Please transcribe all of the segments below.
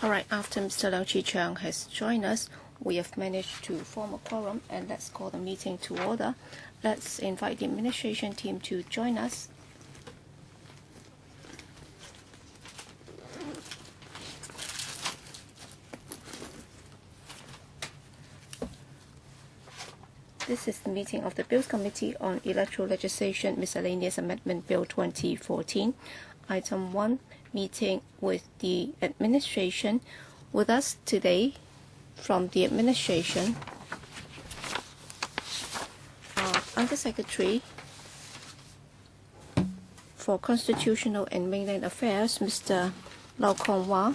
All right, after Mr. Leung Chi-Cheung has joined us, we have managed to form a quorum, and let's call the meeting to order. Let's invite the administration team to join us. This is the meeting of the Bills Committee on Electoral Legislation Miscellaneous Amendment Bill 2014. Item 1, meeting with the administration. With us today from the administration are Undersecretary for Constitutional and Mainland Affairs, Mr. Lau Kong Wah,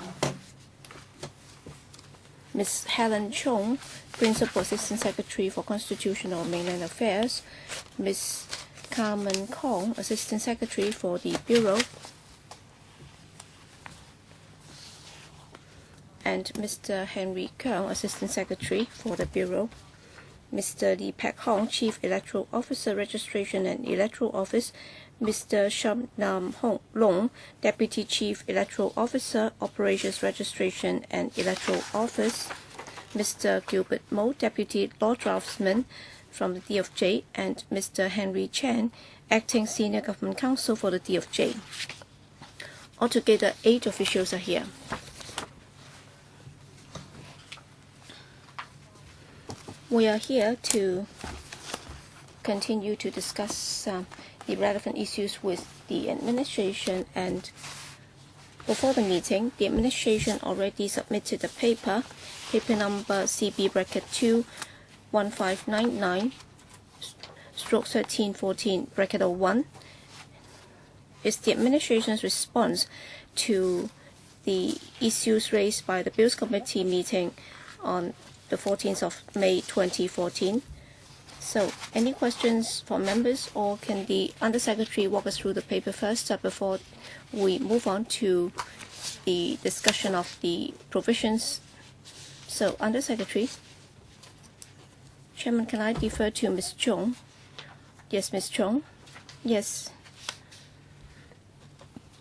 Ms. Helen Chung, Principal Assistant Secretary for Constitutional and Mainland Affairs, Ms. Carmen Kong, Assistant Secretary for the Bureau, and Mr. Henry Keung, Assistant Secretary for the Bureau, Mr. Lee Pak Hong, Chief Electoral Officer, Registration and Electoral Office, Mr. Sham Nam Hong Long, Deputy Chief Electoral Officer, Operations, Registration and Electoral Office, Mr. Gilbert Mo, Deputy Law Draftsman from the DFJ, and Mr. Henry Chan, Acting Senior Government Counsel for the DFJ. Altogether, 8 officials are here. We are here to continue to discuss the relevant issues with the administration, and before the meeting, the administration already submitted a paper number CB-2 1599 /1314 is the administration's response to the issues raised by the Bills Committee meeting on the 14th of May 2014. So, any questions from members, or can the Undersecretary walk us through the paper first before we move on to the discussion of the provisions? So, Undersecretary. Chairman, can I defer to Ms. Chung? Yes, Ms. Chung. Yes.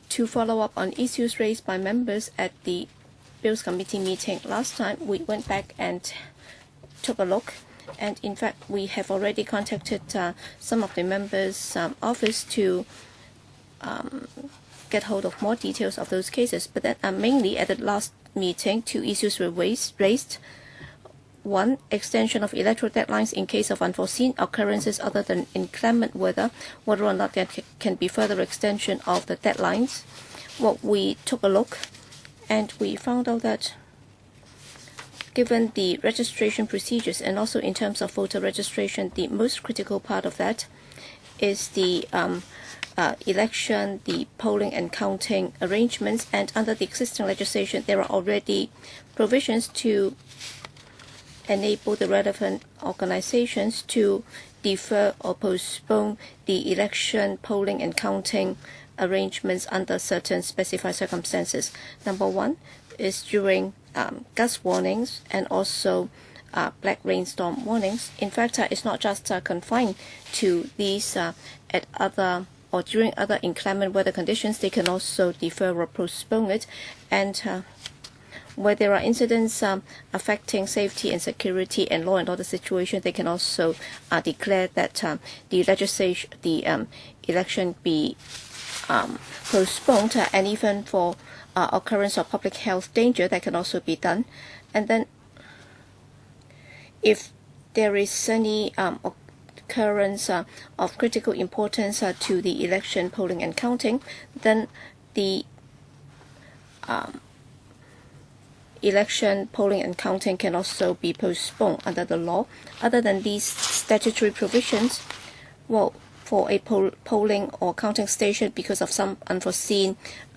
To follow up on issues raised by members at the Bills Committee meeting last time, we went back and took a look, and in fact we have already contacted some of the members' office to get hold of more details of those cases. But then mainly at the last meeting, 2 issues were raised. 1, extension of electoral deadlines in case of unforeseen occurrences other than inclement weather, whether or not there can be further extension of the deadlines. Well, we took a look, and we found out that given the registration procedures and also in terms of voter registration, the most critical part of that is the election, the polling and counting arrangements, and under the existing legislation, there are already provisions to enable the relevant organizations to defer or postpone the election, polling and counting arrangements under certain specified circumstances. Number 1 is during gust warnings and also black rainstorm warnings. In fact, it's not just confined to these at other or during other inclement weather conditions. They can also defer or postpone it, and where there are incidents affecting safety and security and law and order situation, they can also declare that the election be postponed, and even for occurrence of public health danger, that can also be done. And then if there is any occurrence of critical importance to the election, polling and counting, then the election, polling and counting can also be postponed under the law. Other than these statutory provisions, well, for a polling or counting station, because of some unforeseen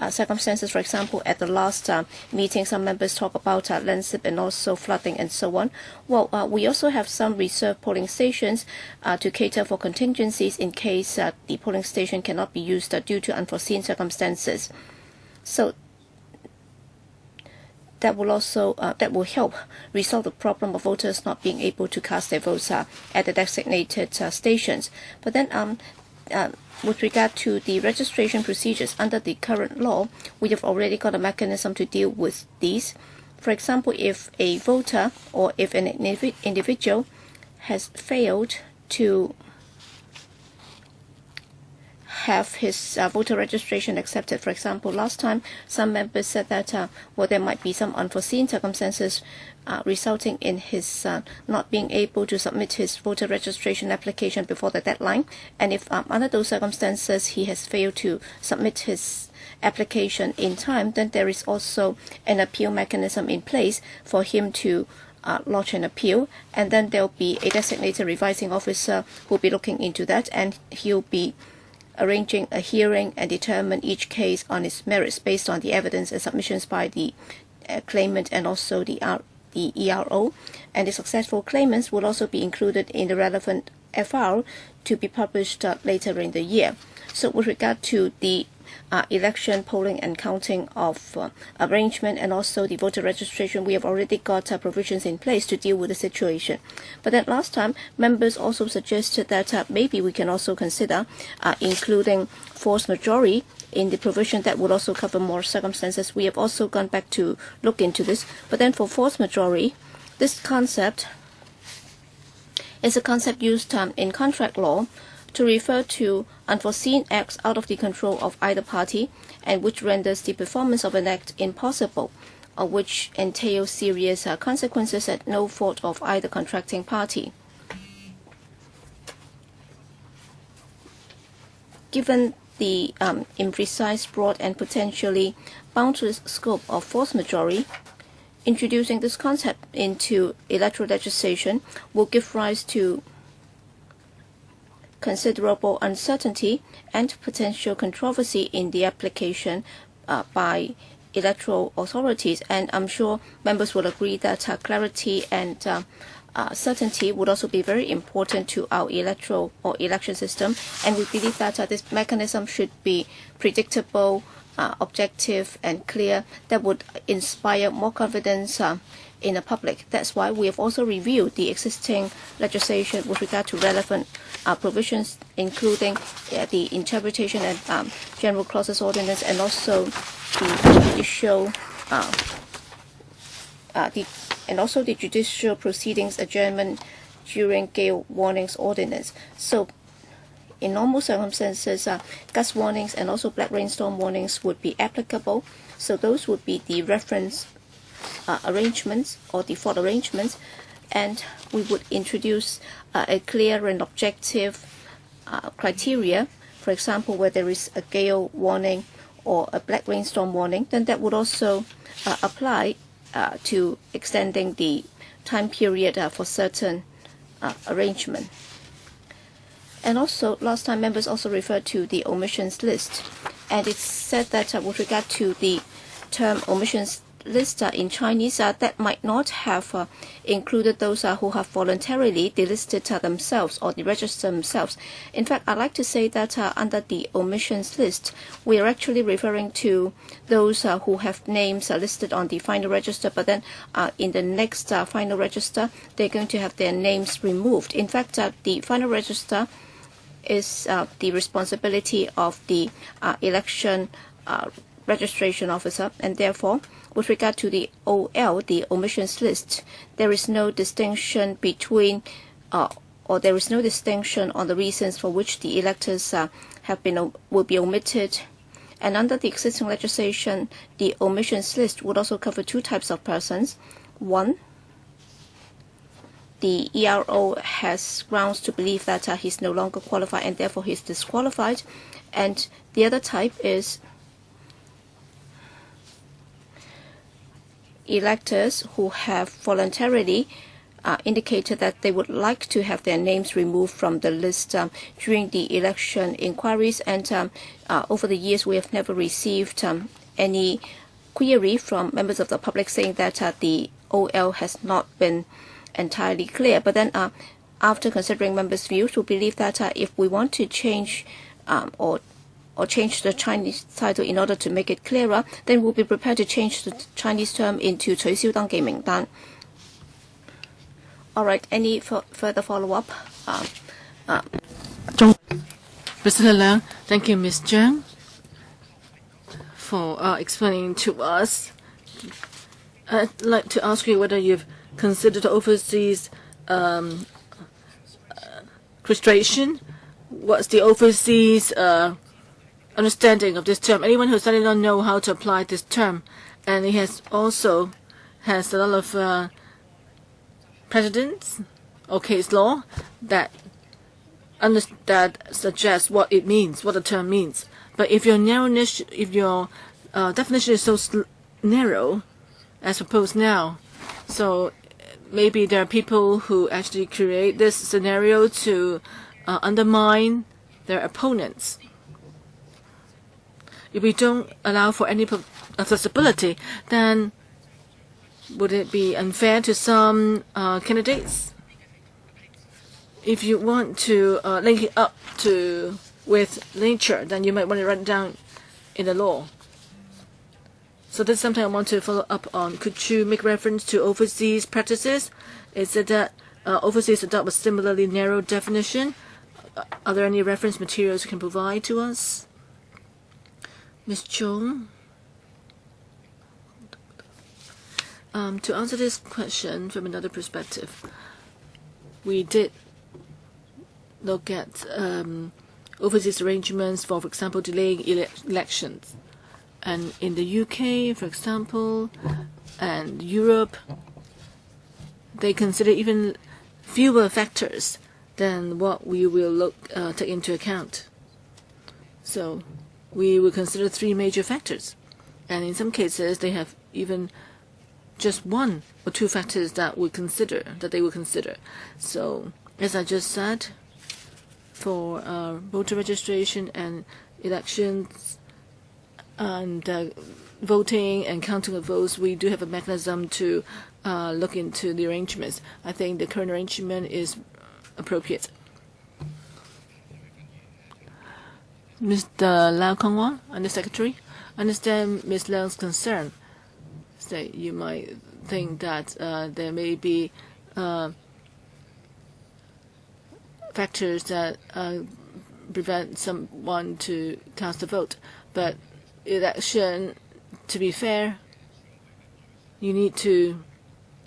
circumstances, for example, at the last meeting, some members talk about landslip and also flooding and so on. Well, we also have some reserve polling stations to cater for contingencies in case the polling station cannot be used due to unforeseen circumstances. So that will also help resolve the problem of voters not being able to cast their votes at the designated stations. But then with regard to the registration procedures under the current law, we have already got a mechanism to deal with these. For example, if a voter or if an individual has failed to have his voter registration accepted. For example, last time some members said that there might be some unforeseen circumstances resulting in his not being able to submit his voter registration application before the deadline. And if under those circumstances he has failed to submit his application in time, then there is also an appeal mechanism in place for him to lodge an appeal, and then there will be a designated revising officer who will be looking into that, and he'll be arranging a hearing and determine each case on its merits based on the evidence and submissions by the claimant and also the ERO. And the successful claimants will also be included in the relevant FR to be published later in the year. So with regard to the election polling and counting of arrangement and also the voter registration, we have already got provisions in place to deal with the situation. But then last time, members also suggested that maybe we can also consider including force majeure in the provision that would also cover more circumstances. We have also gone back to look into this. But then for force majeure, this concept is a concept used in contract law to refer to unforeseen acts out of the control of either party and which renders the performance of an act impossible or which entails serious consequences at no fault of either contracting party. Given the imprecise, broad and potentially boundless scope of force majeure, introducing this concept into electoral legislation will give rise to considerable uncertainty and potential controversy in the application by electoral authorities. And I'm sure members will agree that clarity and certainty would also be very important to our electoral or election system. And we believe that this mechanism should be predictable, objective and clear, that would inspire more confidence in the public. That's why we have also reviewed the existing legislation with regard to relevant provisions, including the interpretation and general clauses ordinance, and also the judicial proceedings adjournment during gale warnings ordinance. So in normal circumstances, gust warnings and also black rainstorm warnings would be applicable. So those would be the reference arrangements or default arrangements, and we would introduce a clear and objective criteria. For example, where there is a gale warning or a black rainstorm warning, then that would also apply to extending the time period for certain arrangement. And also, last time members also referred to the omissions list, and it's said that with regard to the term omissions list in Chinese, that might not have included those who have voluntarily delisted themselves or deregistered themselves. In fact, I'd like to say that under the omissions list, we are actually referring to those who have names listed on the final register, but then in the next final register, they're going to have their names removed. In fact, the final register is the responsibility of the election registration officer, and therefore, with regard to the OL, the omissions list, there is no distinction between, or there is no distinction on the reasons for which the electors will be omitted. And under the existing legislation, the omissions list would also cover two types of persons. One, the ERO has grounds to believe that he's no longer qualified and therefore he's disqualified. And the other type is electors who have voluntarily indicated that they would like to have their names removed from the list during the election inquiries. And over the years, we have never received any query from members of the public saying that the OL has not been entirely clear. But then after considering members' views, we believe that if we want to change or change the Chinese title in order to make it clearer, then we'll be prepared to change the Chinese term into 取消登記名單. All right, any further follow-up? Mr. Leung, thank you, Ms. Zhang, for explaining to us I'd like to ask you whether you've considered overseas frustration. What's the overseas understanding of this term? Anyone who suddenly don't know how to apply this term, and it has also has a lot of precedents or case law that suggests what it means, what the term means. But if your narrowness, if your definition is so narrow, as proposed now, so maybe there are people who actually create this scenario to undermine their opponents. If we don't allow for any accessibility, then would it be unfair to some candidates? If you want to link it up with nature, then you might want to write it down in the law. So that's something I want to follow up on. Could you make reference to overseas practices? Is it that overseas adopt a similarly narrow definition? Are there any reference materials you can provide to us? Ms. Chung? To answer this question from another perspective, we did look at overseas arrangements for example, delaying elections. And in the UK, for example, and Europe, they consider even fewer factors than what we will take into account. So we will consider 3 major factors. And in some cases, they have even just 1 or 2 factors that they will consider. So as I just said, for voter registration and elections and voting and counting of votes, we do have a mechanism to look into the arrangements. I think the current arrangement is appropriate. Mr. Lau Kongwa, Under Secretary, I understand Ms. Leung's concern. Say you might think that there may be factors that prevent someone to cast a vote, but election, to be fair, you need to,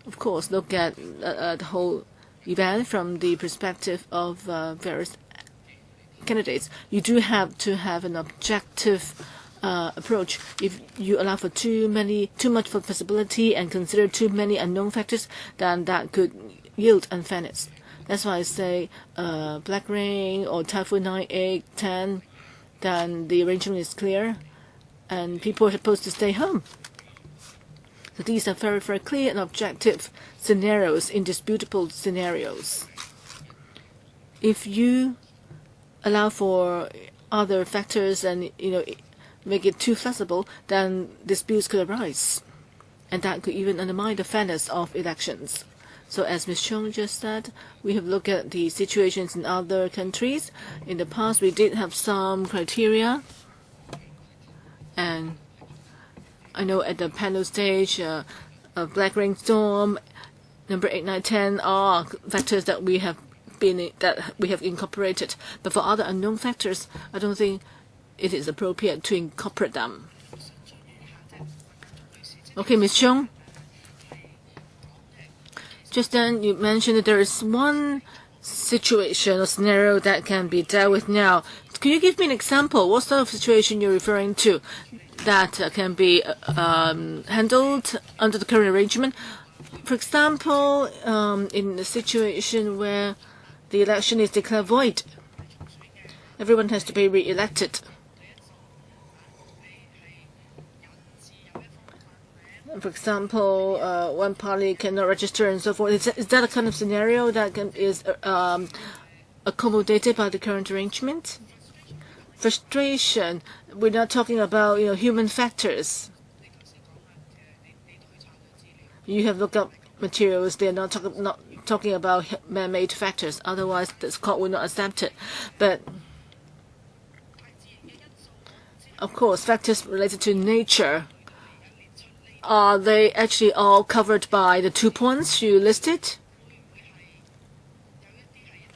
of course, look at the whole event from the perspective of various candidates. You do have to have an objective approach. If you allow for too much flexibility and consider too many unknown factors, then that could yield unfairness. That's why I say black rain or typhoon 9, 8, 10, then the arrangement is clear and people are supposed to stay home. So these are very, very clear and objective scenarios, indisputable scenarios. If you allow for other factors and make it too flexible, then disputes could arise, and that could even undermine the fairness of elections. So as Ms. Chung just said, we have looked at the situations in other countries. In the past, we did have some criteria, and I know at the panel stage, a black rainstorm, number 8, 9, 10 are factors that we have incorporated. But for other unknown factors, I don't think it is appropriate to incorporate them. Okay, Ms. Chung. Just then you mentioned that there is one situation or scenario that can be dealt with now. Can you give me an example? What sort of situation you're referring to that can be handled under the current arrangement? For example, in a situation where the election is declared void, everyone has to be re-elected. For example, one party cannot register and so forth. Is that a kind of scenario that is accommodated by the current arrangement? Frustration. We're not talking about human factors. You have looked up materials. They are not talking about man-made factors. Otherwise, this court will not accept it. But of course, factors related to nature. Are they actually all covered by the 2 points you listed?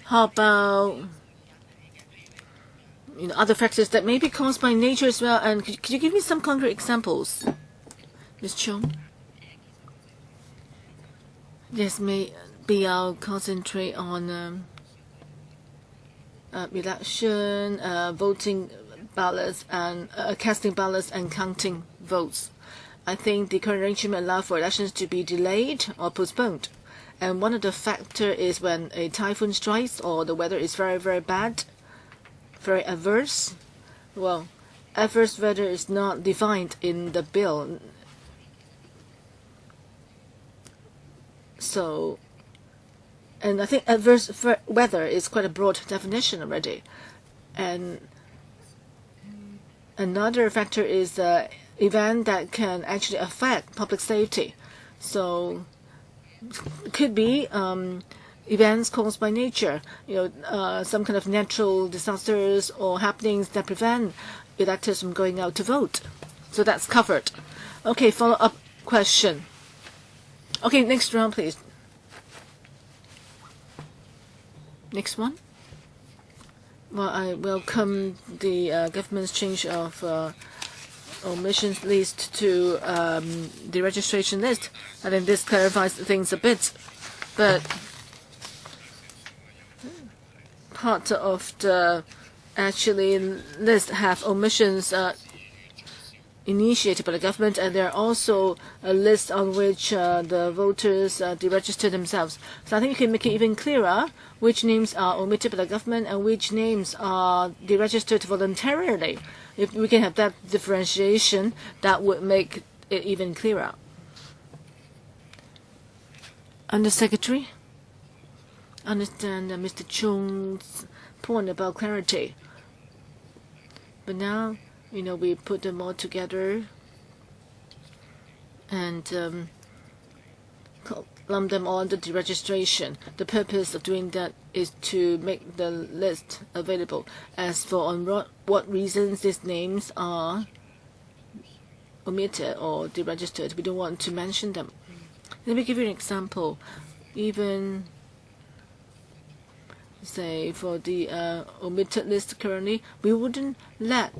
How about other factors that may be caused by nature as well? And could you give me some concrete examples, Ms. Chung? Yes, maybe I'll concentrate on election, voting ballots, and casting ballots and counting votes. I think the current arrangement allows for elections to be delayed or postponed. And one of the factors is when a typhoon strikes or the weather is very, very bad, very adverse. Well, adverse weather is not defined in the bill. So, and I think adverse weather is quite a broad definition already. And another factor is the event that can actually affect public safety. So, it could be events caused by nature, some kind of natural disasters or happenings that prevent electors from going out to vote. So that's covered. Okay, follow-up question. Okay, next round, please. Next one. Well, I welcome the government's change of omissions list to the registration list. I think this clarifies things a bit, but part of the actually list have omissions initiated by the government, and there are also a list on which the voters deregister themselves. So I think you can make it even clearer which names are omitted by the government and which names are deregistered voluntarily. If we can have that differentiation, that would make it even clearer. Undersecretary, I understand Mr. Chung's point about clarity. But now, we put them all together and lump them all under deregistration. The purpose of doing that is to make the list available. As for on what reasons these names are omitted or deregistered, we don't want to mention them. Let me give you an example. Even, say, for the omitted list currently, we wouldn't let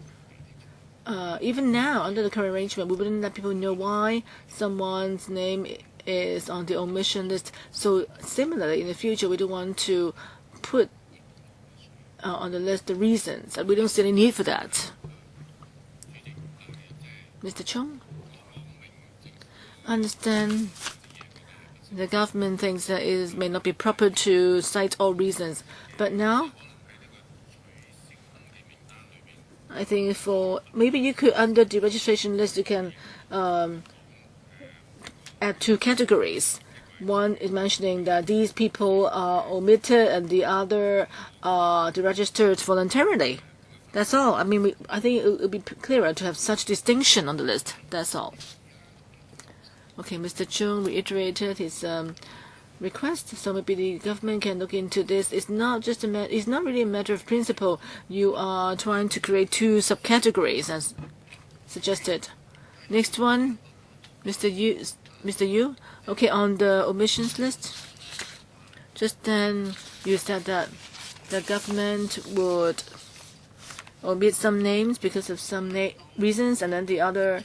even now, under the current arrangement, we wouldn't let people know why someone's name is on the omission list. So similarly, in the future, we don't want to put on the list the reasons, and we don't see any need for that. Mr. Chung? I understand the government thinks that it may not be proper to cite all reasons, but now I think maybe you could, under the registration list, you can add two categories. One is mentioning that these people are omitted and the other are deregistered voluntarily. That's all. I mean, I think it would be clearer to have such distinction on the list. That's all. Okay, Mr. Chung reiterated his request, so maybe the government can look into this. It's not really a matter of principle. You are trying to create two subcategories as suggested. Next one, Mr. Yu. Okay, on the omissions list, just then you said that the government would omit some names because of some reasons, and then the other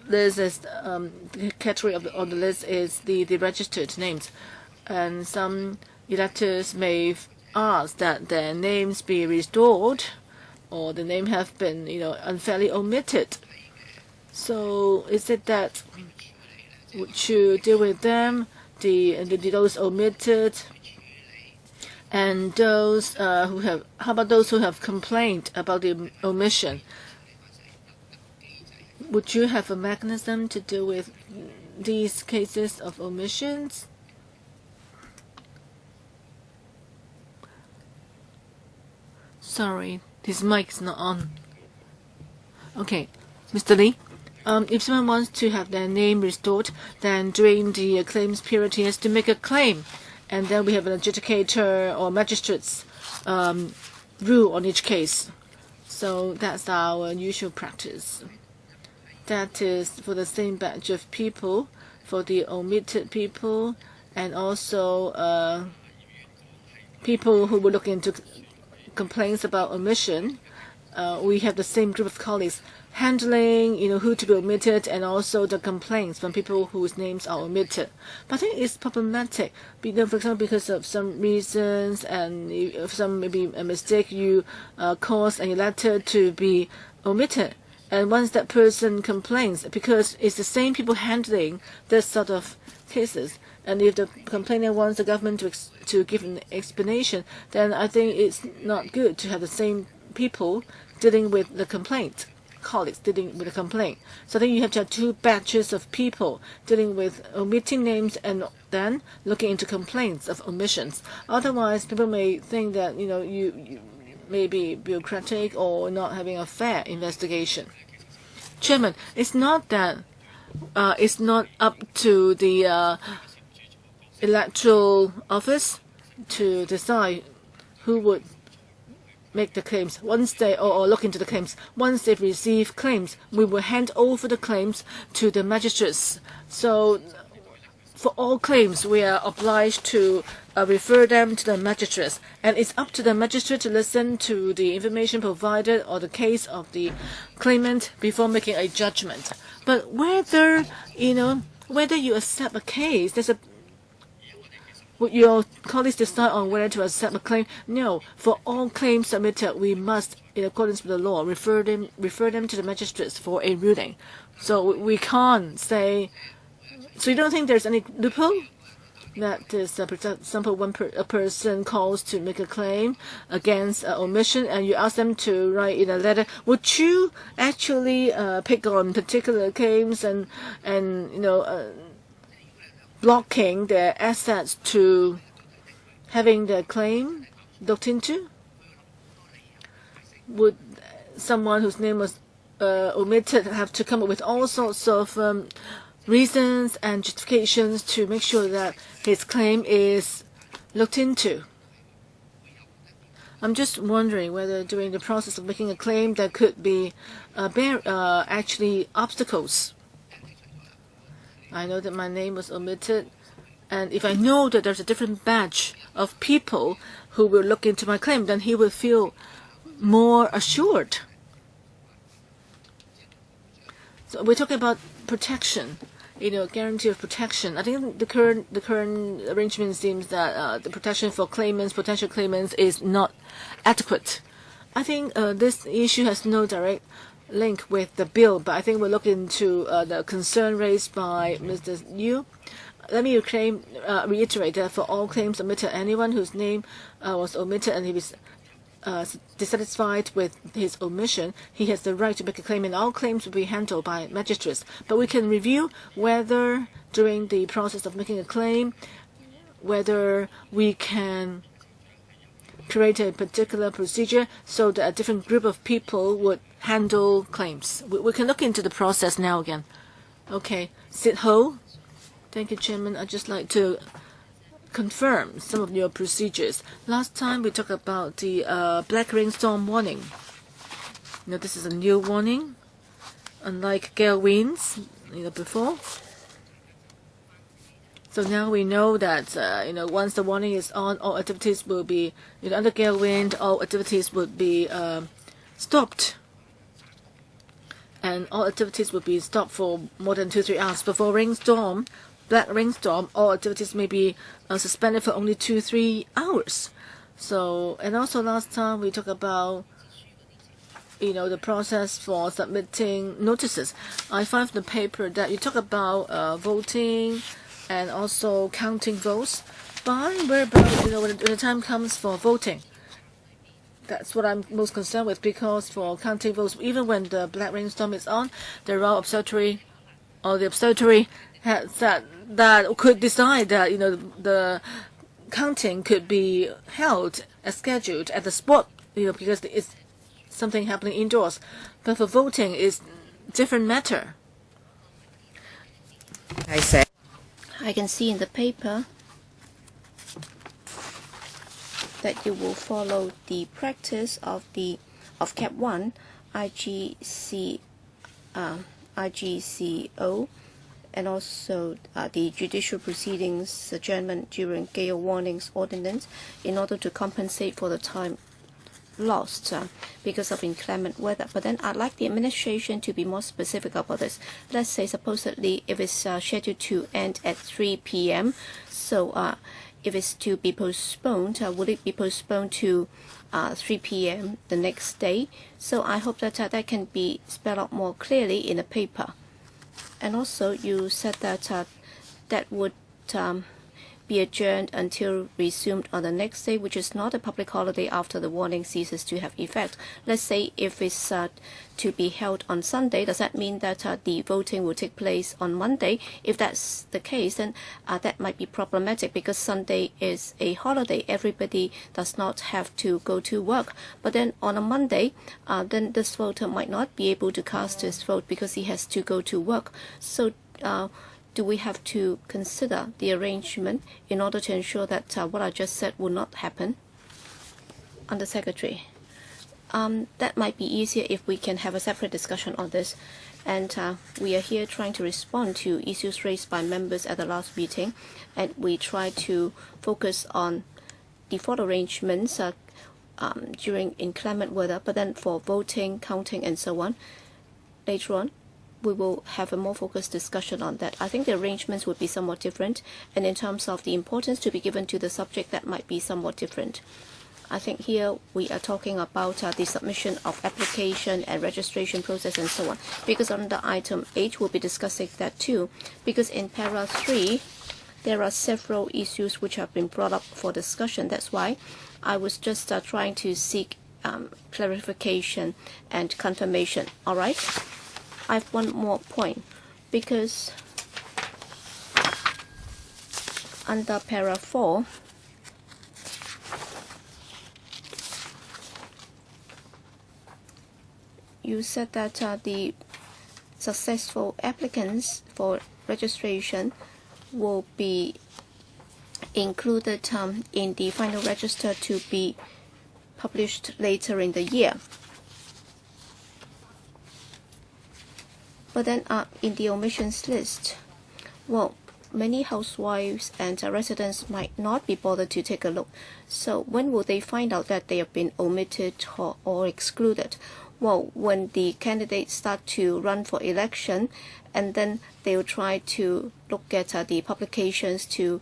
list is the category on the list is the registered names, and some electors may ask that their names be restored, or the name have been unfairly omitted. So is it that would you deal with them, those omitted, and those how about those who have complained about the omission? Would you have a mechanism to deal with these cases of omissions? Sorry, his mic is not on. Okay, Mr. Lee. If someone wants to have their name restored, then during the claims period he has to make a claim, and then we have an adjudicator or magistrate's rule on each case. So that's our usual practice. That is for the same batch of people, for the omitted people, and also people who will look into complaints about omission. We have the same group of colleagues. handling, who to be omitted, and also the complaints from people whose names are omitted. But I think it's problematic. For example, because of some reasons and if some maybe a mistake, you cause an elector to be omitted. And once that person complains, because it's the same people handling this sort of cases, and if the complainant wants the government to give an explanation, then I think it's not good to have the same people dealing with the complaint, colleagues dealing with the complaint. So I think you have to have two batches of people dealing with omitting names and then looking into complaints of omissions. Otherwise, people may think that you may be bureaucratic or not having a fair investigation. Chairman, it's not that it's not up to the electoral office to decide who would make the claims. Once they or look into the claims, once they've received claims, we will hand over the claims to the magistrates. So for all claims, we are obliged to refer them to the magistrates, and it's up to the magistrate to listen to the information provided or the case of the claimant before making a judgment. But whether you accept a case, would your colleagues decide on whether to accept a claim? No. For all claims submitted, we must, in accordance with the law, refer them to the magistrates for a ruling. So we can't say. So you don't think there's any loophole? That is, for example, a person calls to make a claim against omission, and you ask them to write in a letter. Would you actually pick on particular claims and blocking their assets to having their claim looked into? Would someone whose name was omitted have to come up with all sorts of reasons and justifications to make sure that his claim is looked into? I'm just wondering whether during the process of making a claim there could be actually obstacles. I know that my name was omitted, and if I know that there's a different batch of people who will look into my claim, then he will feel more assured. So we're talking about protection, guarantee of protection. I think the current arrangement seems that the protection for potential claimants, is not adequate. I think this issue has no direct link with the bill, but I think we'll look into the concern raised by Mr. Yu. Let me reiterate that for all claims submitted, anyone whose name was omitted and he was dissatisfied with his omission, he has the right to make a claim, and all claims will be handled by magistrates. But we can review whether during the process of making a claim, whether we can create a particular procedure so that a different group of people would handle claims. We can look into the process now again. Okay, Sid Ho. Thank you, Chairman. I'd just like to confirm some of your procedures. Last time we talked about the black rainstorm warning. This is a new warning, unlike gale winds, before. So now we know that once the warning is on, all activities will be under gale wind. All activities would be stopped, and all activities would be stopped for more than 2-3 hours. But for rainstorm, black rainstorm, all activities may be suspended for only 2-3 hours. So, and also last time we talked about the process for submitting notices. I find from the paper that you talk about voting and also counting votes. Fine, where about when the time comes for voting? That's what I'm most concerned with, because for counting votes, even when the black rainstorm is on, the Royal Observatory or the Observatory has that could decide that the counting could be held as scheduled at the spot, because it's something happening indoors. But for voting, it's different matter. I can see in the paper that you will follow the practice of CAP 1, IGCO, and also the judicial proceedings adjournment during gale warnings ordinance, in order to compensate for the time lost because of inclement weather. But then I'd like the administration to be more specific about this. Let's say supposedly if it's scheduled to end at 3 p.m. So if it's to be postponed, will it be postponed to 3 p.m. the next day? So I hope that that can be spelled out more clearly in the paper. And also you said that that would be adjourned until resumed on the next day, which is not a public holiday after the warning ceases to have effect. Let's say if it's to be held on Sunday, does that mean that the voting will take place on Monday? If that's the case, then that might be problematic because Sunday is a holiday. Everybody does not have to go to work. But then on a Monday, then this voter might not be able to cast his vote because he has to go to work. So do we have to consider the arrangement in order to ensure that what I just said will not happen? Under Secretary, that might be easier if we can have a separate discussion on this. And we are here trying to respond to issues raised by members at the last meeting, and we try to focus on default arrangements during inclement weather, but then for voting, counting, and so on, later on, we will have a more focused discussion on that. I think the arrangements would be somewhat different, and in terms of the importance to be given to the subject, that might be somewhat different. I think here we are talking about the submission of application and registration process and so on, because under item 8 we'll be discussing that too, because in para 3 there are several issues which have been brought up for discussion. That's why I was just trying to seek clarification and confirmation. All right? I have one more point, because under para 4, you said that the successful applicants for registration will be included in the final register to be published later in the year. But then in the omissions list, well, many housewives and residents might not be bothered to take a look. So when will they find out that they have been omitted or excluded? Well, when the candidates start to run for election, and then they will try to look at the publications to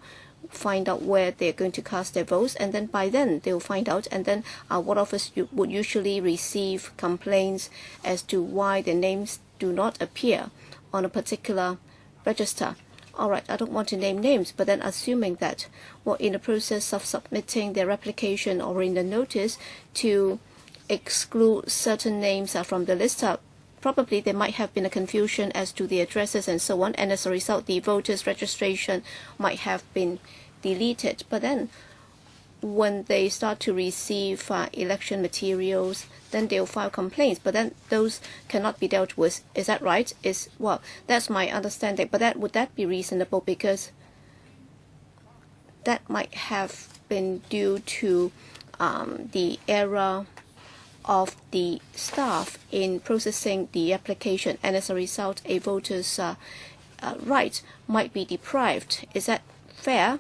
find out where they're going to cast their votes, and then by then they'll find out, and then what of us would usually receive complaints as to why their names do not appear on a particular register. All right, I don't want to name names, but then assuming that, well, in the process of submitting their application or in the notice to exclude certain names from the list, probably there might have been a confusion as to the addresses and so on, and as a result the voters' registration might have been deleted. But then when they start to receive election materials, then they'll file complaints, but then those cannot be dealt with. Is that right? Well, that's my understanding, but would that be reasonable? Because that might have been due to the error of the staff in processing the application, and as a result a voter's right might be deprived. Is that fair?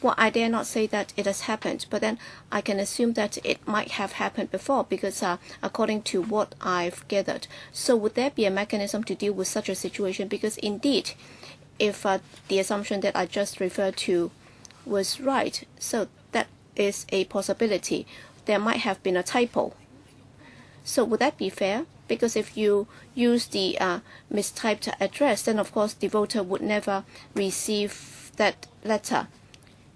Well, I dare not say that it has happened, but then I can assume that it might have happened before, because according to what I've gathered. So would there be a mechanism to deal with such a situation? Because indeed, if the assumption that I just referred to was right, so that is a possibility. There might have been a typo. So would that be fair? Because if you use the mistyped address, then of course the voter would never receive that letter.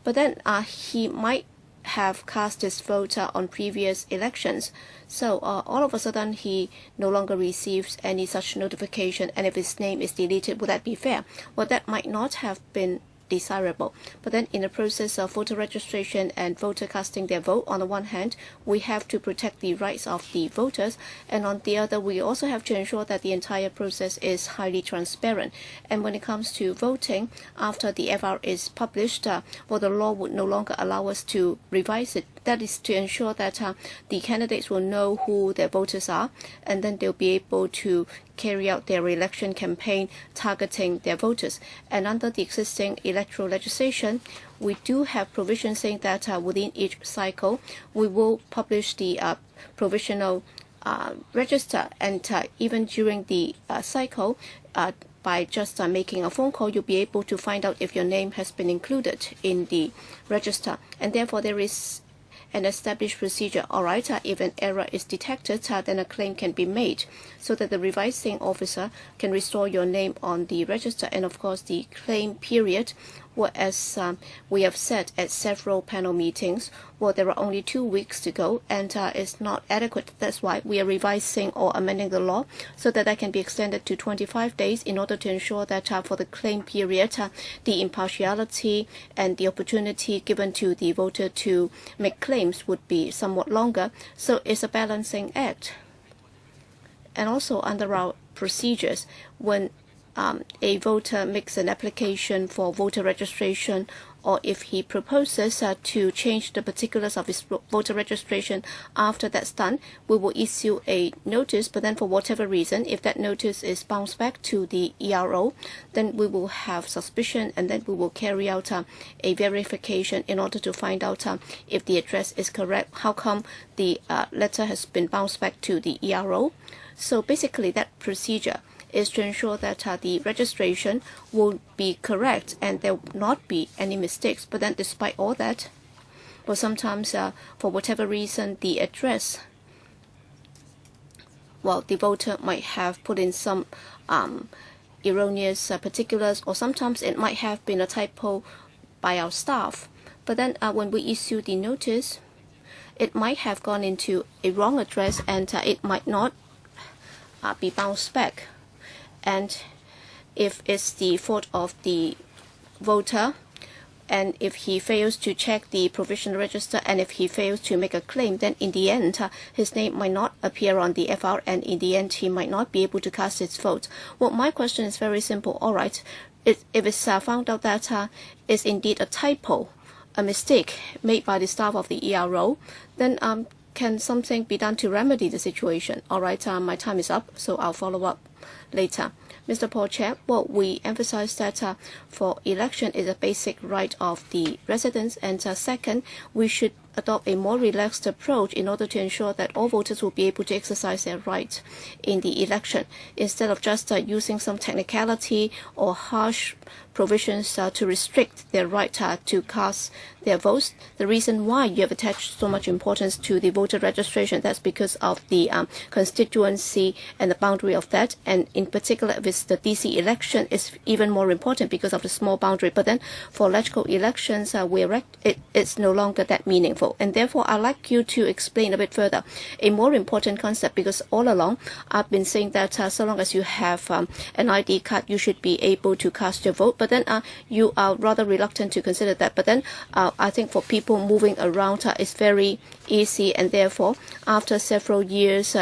But then he might have cast his vote on previous elections. So all of a sudden he no longer receives any such notification, and if his name is deleted, would that be fair? Well, that might not have been desirable. But then in the process of voter registration and voter casting their vote, on the one hand, we have to protect the rights of the voters, and on the other, we also have to ensure that the entire process is highly transparent. And when it comes to voting, after the FR is published, well, the law would no longer allow us to revise it that is to ensure that the candidates will know who their voters are, and then they'll be able to carry out their election campaign targeting their voters. And under the existing electoral legislation, we do have provisions saying that within each cycle, we will publish the provisional register, and even during the cycle, by just making a phone call, you'll be able to find out if your name has been included in the register. And therefore, there is an established procedure. All right, if an error is detected, then a claim can be made so that the revising officer can restore your name on the register. And of course, the claim period, well, as we have said at several panel meetings, well, there are only 2 weeks to go, and it's not adequate. That's why we are revising or amending the law so that that can be extended to 25 days in order to ensure that for the claim period, the impartiality and the opportunity given to the voter to make claims would be somewhat longer. So it's a balancing act. And also under our procedures, when a voter makes an application for voter registration, or if he proposes to change the particulars of his voter registration, after that's done, we will issue a notice. But then for whatever reason, if that notice is bounced back to the ERO, then we will have suspicion, and then we will carry out a verification in order to find out if the address is correct. How come the letter has been bounced back to the ERO? So basically that procedure is to ensure that the registration will be correct and there will not be any mistakes. But then despite all that, well, sometimes for whatever reason, the address, well, the voter might have put in some erroneous particulars, or sometimes it might have been a typo by our staff. But then when we issue the notice, it might have gone into a wrong address, and it might not be bounced back. And if it's the fault of the voter, and if he fails to check the provisional register, and if he fails to make a claim, then in the end, his name might not appear on the FR, and in the end, he might not be able to cast his vote. Well, my question is very simple. All right, if it's found out that is indeed a typo, a mistake made by the staff of the ERO, then can something be done to remedy the situation? All right, my time is up, so I'll follow up later. Mr. Paul Chair, well, we emphasize that for election is a basic right of the residents, and second, we should adopt a more relaxed approach in order to ensure that all voters will be able to exercise their right in the election, instead of just using some technicality or harsh provisions to restrict their right to cast their votes. The reason why you have attached so much importance to the voter registration, that's because of the constituency and the boundary of that, and in particular if it's the DC election, is even more important because of the small boundary. But then for electoral elections, it's no longer that meaningful, and therefore I'd like you to explain a bit further a more important concept, because all along I've been saying that so long as you have an ID card, you should be able to cast your vote. But then you are rather reluctant to consider that. But then I think for people moving around, it's very easy, and therefore after several years,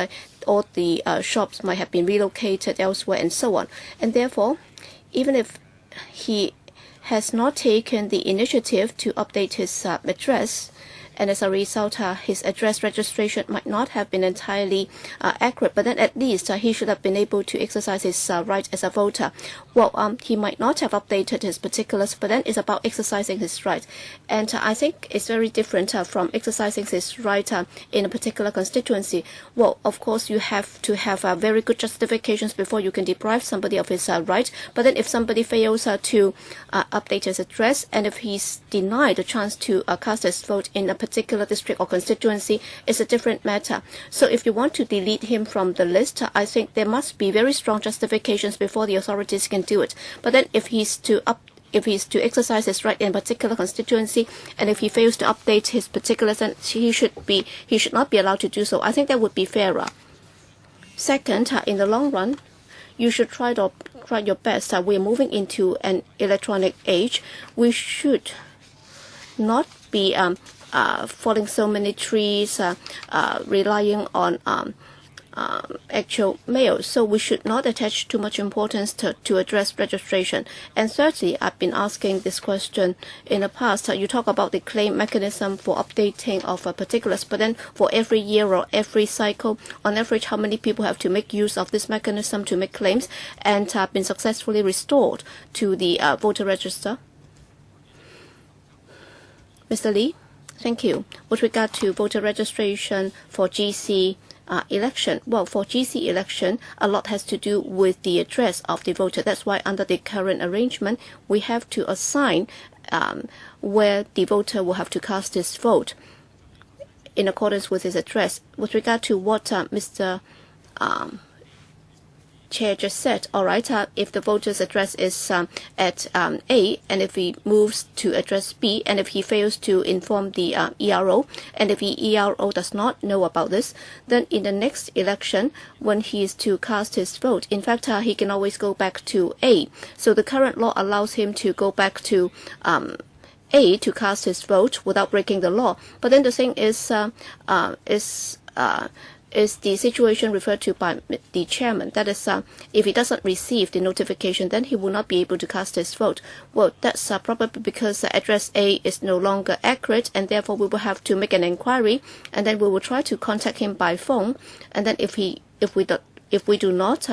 all the shops might have been relocated elsewhere and so on. And therefore, even if he has not taken the initiative to update his address, and as a result, his address registration might not have been entirely accurate, but then at least he should have been able to exercise his right as a voter. Well, he might not have updated his particulars, but then it's about exercising his right. And I think it's very different from exercising his right in a particular constituency. Well, of course, you have to have very good justifications before you can deprive somebody of his right. But then if somebody fails to update his address, and if he's denied a chance to cast his vote in a particular district or constituency, is a different matter. So if you want to delete him from the list, I think there must be very strong justifications before the authorities can do it. But then if he's to exercise his right in a particular constituency, and if he fails to update his particulars, then he should not be allowed to do so. I think that would be fairer. Second, in the long run, you should try your best. We're moving into an electronic age. We should not be falling so many trees, relying on actual mail. So we should not attach too much importance to address registration. And thirdly, I've been asking this question in the past. You talk about the claim mechanism for updating of particulars, but then for every year or every cycle, on average, how many people have to make use of this mechanism to make claims and have been successfully restored to the voter register? Mr. Lee, thank you. With regard to voter registration for GC election, well, for GC election, a lot has to do with the address of the voter. That's why under the current arrangement, we have to assign where the voter will have to cast his vote in accordance with his address. With regard to what Mr. Chair just said, all right, if the voter's address is at A, and if he moves to address B, and if he fails to inform the ERO, and if the ERO does not know about this, then in the next election, when he is to cast his vote, in fact, he can always go back to A. So the current law allows him to go back to A to cast his vote without breaking the law. But then the thing is the situation referred to by the chairman. That is, if he doesn't receive the notification, then he will not be able to cast his vote. Well, that's probably because address A is no longer accurate, and therefore we will have to make an inquiry, and then we will try to contact him by phone. And then if we do not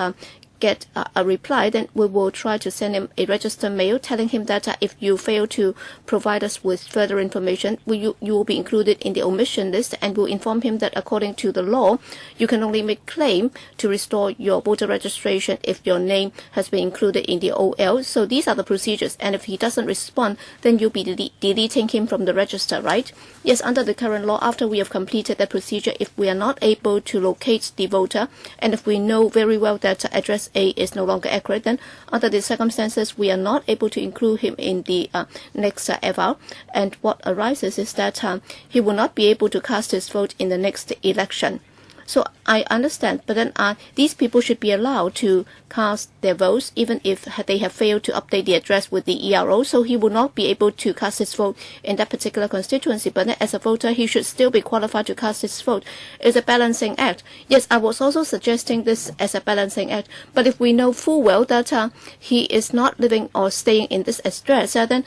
get a reply, then we will try to send him a registered mail telling him that if you fail to provide us with further information, you will be included in the omission list, and we'll inform him that according to the law, you can only make claim to restore your voter registration if your name has been included in the OL. So these are the procedures, and if he doesn't respond, then you'll be deleting him from the register, right? Yes, under the current law, after we have completed that procedure, if we are not able to locate the voter, and if we know very well that address A is no longer accurate, then under the circumstances we are not able to include him in the next eval, and what arises is that he will not be able to cast his vote in the next election. So I understand, but then these people should be allowed to cast their votes even if they have failed to update the address with the ERO. So he will not be able to cast his vote in that particular constituency. But then as a voter, he should still be qualified to cast his vote. It's a balancing act. Yes, I was also suggesting this as a balancing act. But if we know full well that he is not living or staying in this address, then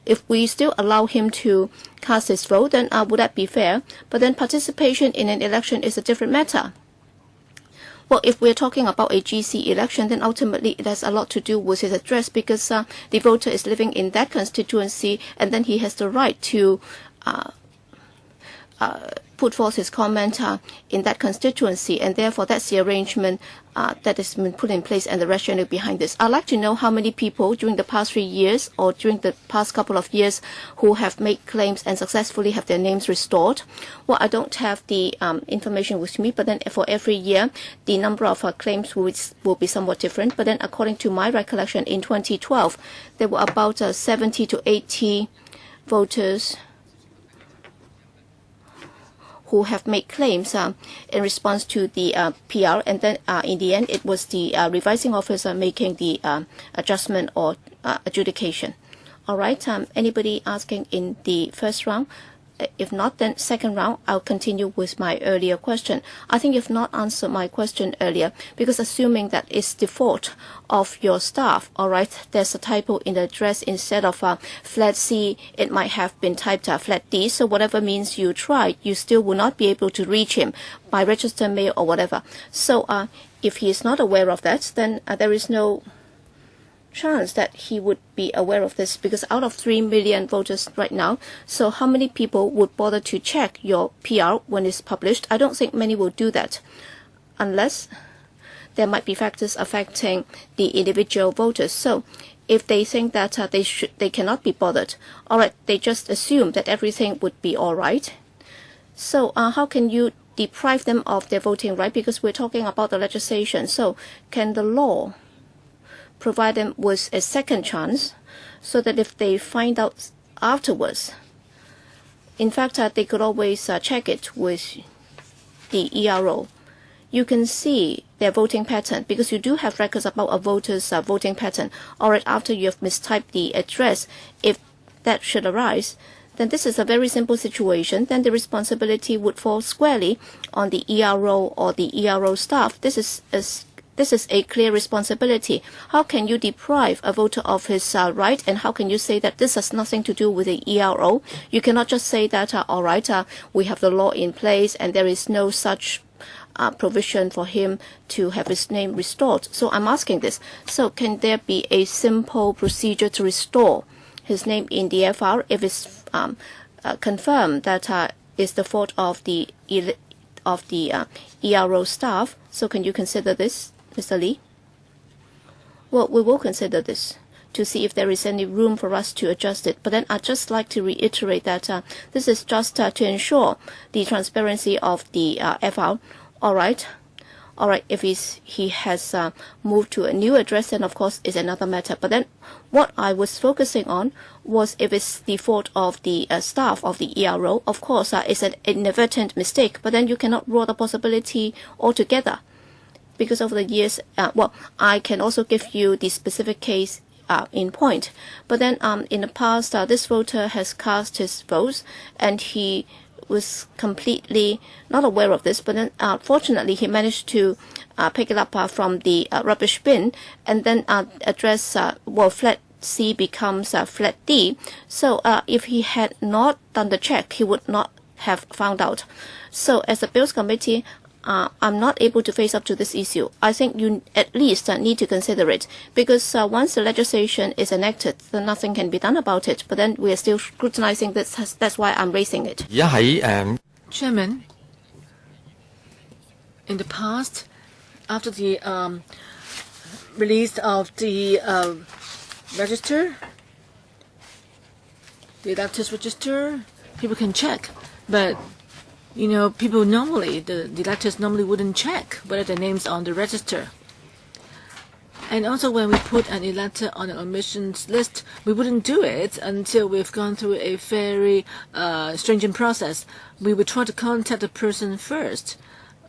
if we still allow him to cast his vote, then would that be fair? But then participation in an election is a different matter. Well, if we're talking about a GC election, then ultimately it has a lot to do with his address, because the voter is living in that constituency, and then he has the right to put forth his comment in that constituency, and therefore that's the arrangement that has been put in place and the rationale behind this. I'd like to know how many people during the past 3 years or during the past couple of years who have made claims and successfully have their names restored. Well, I don't have the information with me, but then for every year the number of claims will be somewhat different. But then according to my recollection, in 2012 there were about 70 to 80 voters who have made claims in response to the PR, and then in the end it was the revising officer making the adjustment or adjudication. All right, anybody asking in the first round? If not, then second round, I'll continue with my earlier question. I think you've not answered my question earlier, because assuming that it's the fault of your staff, all right, there's a typo in the address. Instead of flat C, it might have been typed flat D. So whatever means you try, you still will not be able to reach him by registered mail or whatever. So if he is not aware of that, then there is no chance that he would be aware of this, because out of 3 million voters right now, so how many people would bother to check your PR when it's published? I don't think many will do that, unless there might be factors affecting the individual voters. So if they think that they cannot be bothered, all right, they just assume that everything would be all right. So how can you deprive them of their voting right? Because we're talking about the legislation. So can the law provide them with a second chance, so that if they find out afterwards, in fact, they could always check it with the ERO. You can see their voting pattern, because you do have records about a voter's voting pattern. Or after you have mistyped the address, if that should arise, then this is a very simple situation. Then the responsibility would fall squarely on the ERO or the ERO staff. This is a clear responsibility. How can you deprive a voter of his right, and how can you say that this has nothing to do with the ERO? You cannot just say that, all right, we have the law in place and there is no such provision for him to have his name restored. So I'm asking this. So can there be a simple procedure to restore his name in the FR if it's confirmed that is the fault of the ERO staff? So can you consider this, Mr. Lee? Well, we will consider this to see if there is any room for us to adjust it. But then I'd just like to reiterate that this is just to ensure the transparency of the FR. All right. If he has moved to a new address, then of course is another matter. But then what I was focusing on was if it's the fault of the staff of the ERO. Of course, it's an inadvertent mistake. But then you cannot rule the possibility altogether, because over the years, I can also give you the specific case in point. But then in the past, this voter has cast his votes, and he was completely not aware of this, but then fortunately he managed to pick it up from the rubbish bin, and then address flat C becomes flat D. So if he had not done the check, he would not have found out. So as a Bills Committee, I'm not able to face up to this issue. I think you at least need to consider it, because once the legislation is enacted, then nothing can be done about it. But then we are still scrutinizing this. That's why I'm raising it. Chairman, in the past, after the release of the register, the electors register, people can check, but people normally, the electors normally wouldn't check whether their name's on the register. And also when we put an elector on an omissions list, we wouldn't do it until we've gone through a very stringent process. We would try to contact the person first.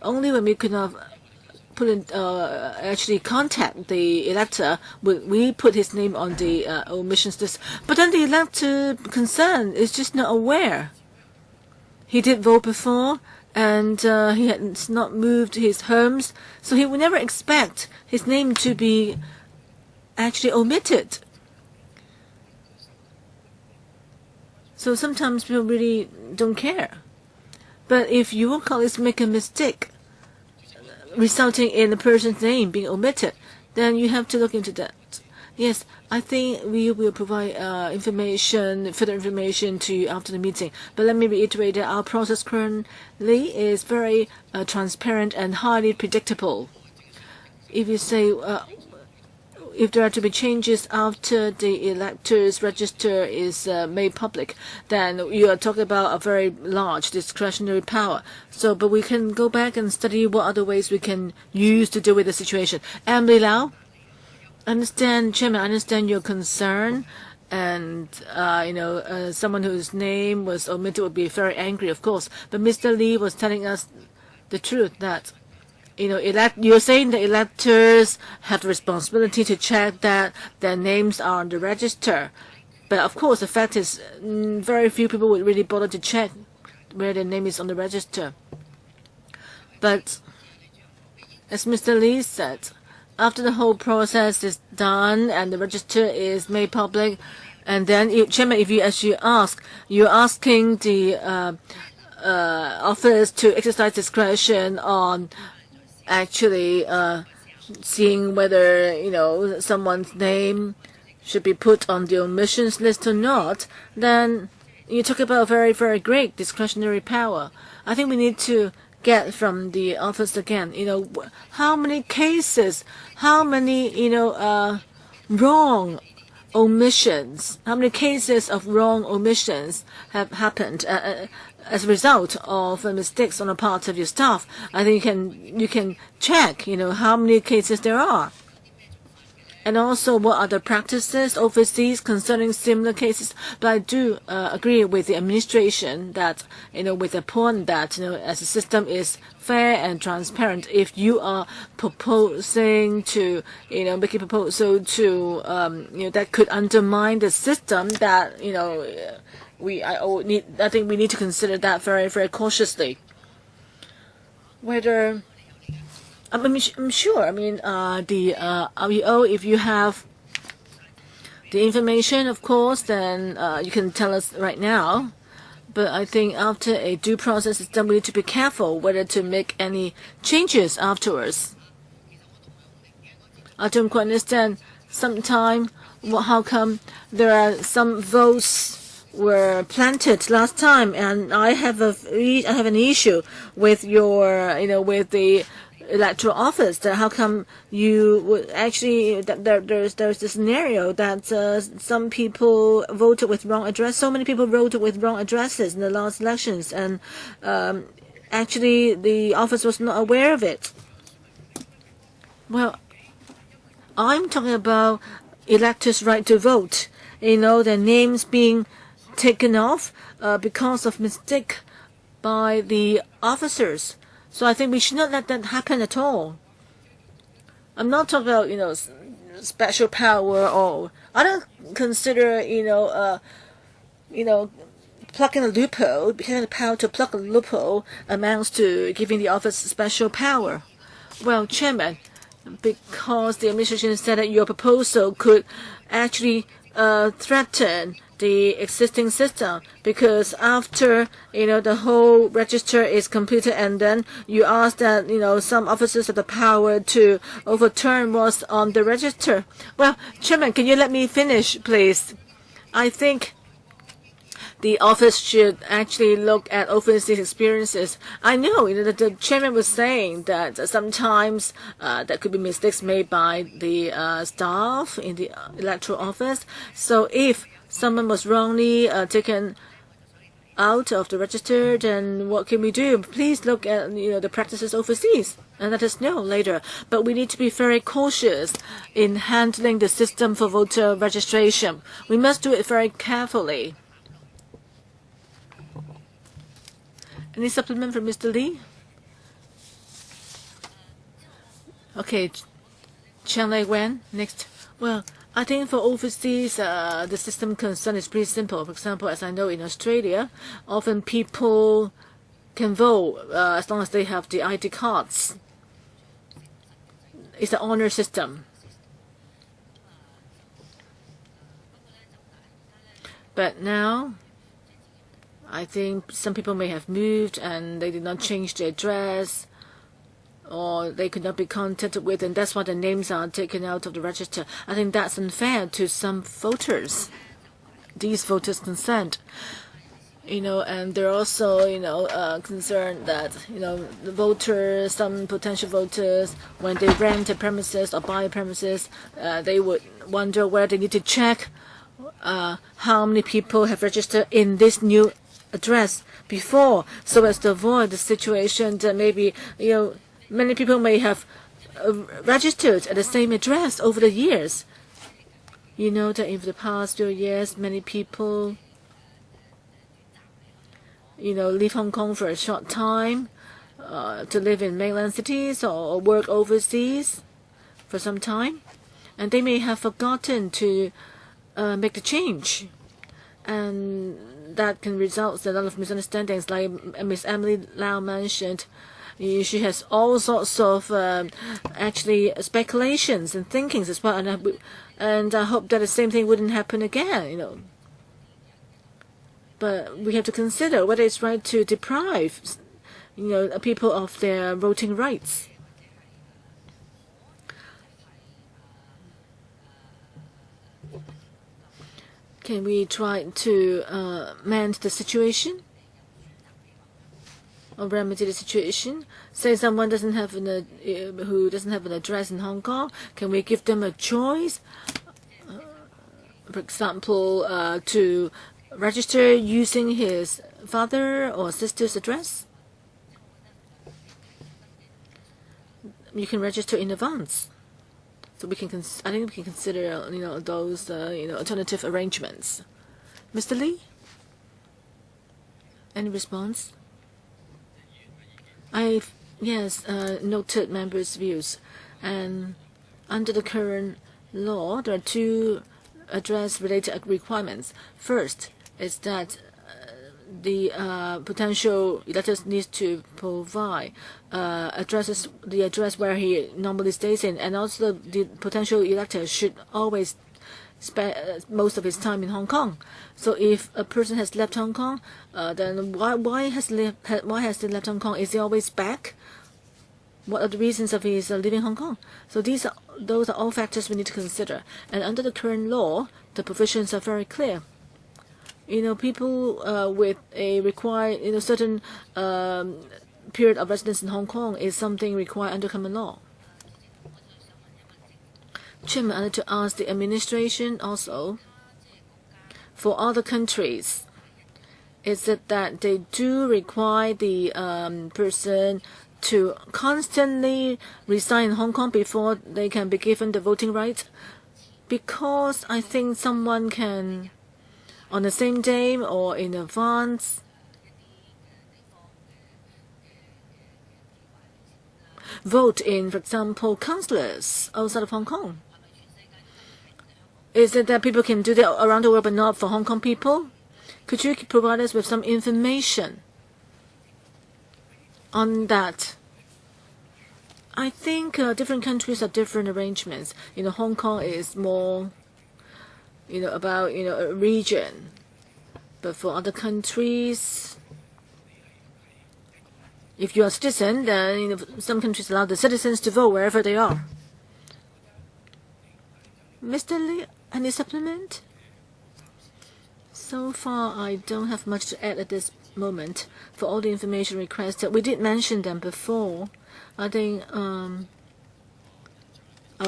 Only when we could not actually contact the elector would we put his name on the omissions list. But then the elector concerned is just not aware. He did vote before, and he had not moved his homes, so he would never expect his name to be actually omitted. So sometimes people really don't care. But if your colleagues make a mistake resulting in a person's name being omitted, then you have to look into that. Yes, I think we will provide further information to you after the meeting. But let me reiterate that our process currently is very transparent and highly predictable. If you say if there are to be changes after the electors' register is made public, then you are talking about a very large discretionary power. So, but we can go back and study what other ways we can use to deal with the situation. Emily Lau? Chairman, I understand your concern, and someone whose name was omitted would be very angry, of course. But Mr. Lee was telling us the truth that you're saying the electors have the responsibility to check that their names are on the register. But of course, the fact is, very few people would really bother to check where their name is on the register. But as Mr. Lee said, after the whole process is done and the register is made public, and then, Chairman, as you ask, you're asking the office to exercise discretion on actually seeing whether someone's name should be put on the omissions list or not. Then you talk about a very, very great discretionary power. I think we need to get from the office again, how many cases, how many, wrong omissions, how many cases of wrong omissions have happened as a result of mistakes on the part of your staff. I think you can check, how many cases there are. and also what are the practices overseas concerning similar cases. But I do agree with the administration that, with the point that, as the system is fair and transparent, if you are proposing to, make a proposal to, that could undermine the system, that, I think we need to consider that very, very cautiously. Whether I'm sure. The REO, if you have the information, of course, then you can tell us right now. But I think after a due process is done, we need to be careful whether to make any changes afterwards. I don't quite understand. Sometime, how come there are some votes were planted last time, and I have an issue with your, with the electoral office. That how come you would actually there's this scenario that some people voted with wrong address. So many people voted with wrong addresses in the last elections, and actually the office was not aware of it. Well, I'm talking about electors' right to vote. Their names being taken off because of mistake by the officers. So I think we should not let that happen at all. I'm not talking about, special power, or I don't consider, plugging a loophole, having the power to plug a loophole amounts to giving the office special power. Well, Chairman, because the administration said that your proposal could actually threaten the existing system, because after the whole register is completed, and then you ask that some officers have the power to overturn what's on the register. Well, Chairman, can you let me finish, please? I think the office should actually look at overseas experiences. I know that the chairman was saying that sometimes there could be mistakes made by the staff in the electoral office. So if someone was wrongly taken out of the register, then what can we do? Please look at the practices overseas and let us know later. But we need to be very cautious in handling the system for voter registration. We must do it very carefully. Any supplement from Mr. Lee? Okay, Chen Lei Wen, next. Well, I think for overseas, the system concern is pretty simple. For example, as I know in Australia, often people can vote as long as they have the ID cards. It's an honor system. But now, I think some people may have moved and they did not change their address, or they could not be contacted with, and that's why the names are taken out of the register. I think that's unfair to some voters, these voters concerned. And they're also, concerned that, the voters, some potential voters, when they rent a premises or buy a premises, they would wonder whether they need to check how many people have registered in this new address before, so as to avoid the situation that maybe many people may have registered at the same address over the years. That in the past few years, many people leave Hong Kong for a short time to live in mainland cities or work overseas for some time, and they may have forgotten to make the change, and that can result in a lot of misunderstandings. Like Miss Emily Lau mentioned, she has all sorts of actually speculations and thinkings as well, and I hope that the same thing wouldn't happen again. But we have to consider whether it's right to deprive people of their voting rights. Can we try to mend the situation or remedy the situation? Say someone doesn't have who doesn't have an address in Hong Kong. Can we give them a choice? For example, to register using his father or sister's address. You can register in advance. So I think we can consider, those, alternative arrangements. Mr. Lee, any response? Yes, noted members' views, and under the current law, there are two address-related requirements. First is that the potential electors needs to provide the address where he normally stays in, and also the potential elector should always spend most of his time in Hong Kong. So if a person has left Hong Kong, then why has he left Hong Kong? Is he always back? What are the reasons of his leaving Hong Kong? So those are all factors we need to consider. And under the current law, the provisions are very clear. People with a required, certain period of residence in Hong Kong is something required under common law. Chairman, I'd like to ask the administration also, for other countries, is it that they do require the person to constantly reside in Hong Kong before they can be given the voting right? Because I think someone can, on the same day or in advance, vote in, for example, councillors outside of Hong Kong. Is it that people can do that around the world but not for Hong Kong people? Could you provide us with some information on that? I think different countries have different arrangements. Hong Kong is more, about, a region. But for other countries, if you are a citizen, then some countries allow the citizens to vote wherever they are. Mr. Lee, any supplement? So far, I don't have much to add at this moment. For all the information requested, we did mention them before. I think our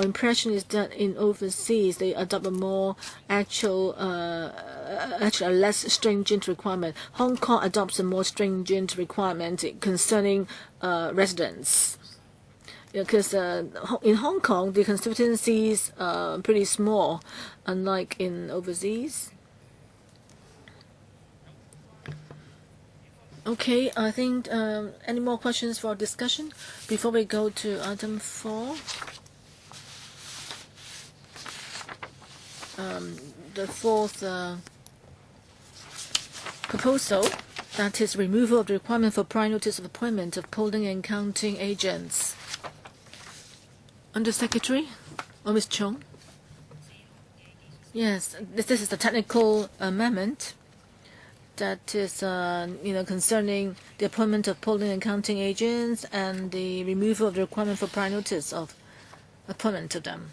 impression is that in overseas they adopt a more actually a less stringent requirement. Hong Kong adopts a more stringent requirement concerning residents. Because in Hong Kong the constituencies are pretty small, unlike in overseas. Okay, I think any more questions for discussion before we go to item 4? The fourth proposal, that is removal of the requirement for prior notice of appointment of polling and counting agents. Under Secretary, or Ms. Chung? Yes, this is the technical amendment that is, concerning the appointment of polling and counting agents and the removal of the requirement for prior notice of appointment of them.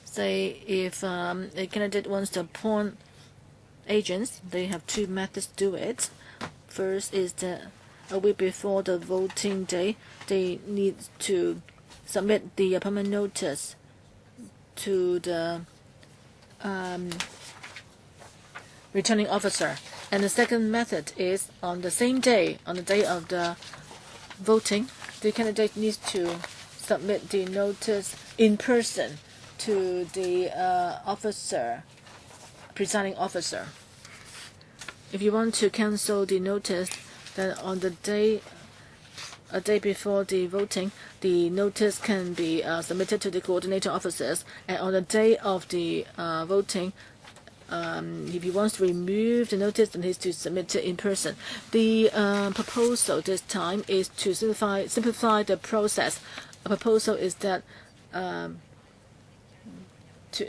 Say, if a candidate wants to appoint agents, they have two methods to do it. First is that a week before the voting day, they need to submit the appointment notice to the returning officer. And the second method is on the same day, on the day of the voting, the candidate needs to submit the notice in person to the presiding officer. If you want to cancel the notice, then on the day, a day before the voting, the notice can be submitted to the coordinator officers, and on the day of the voting, if he wants to remove the notice, then he has to submit it in person. The proposal this time is to simplify the process. A proposal is that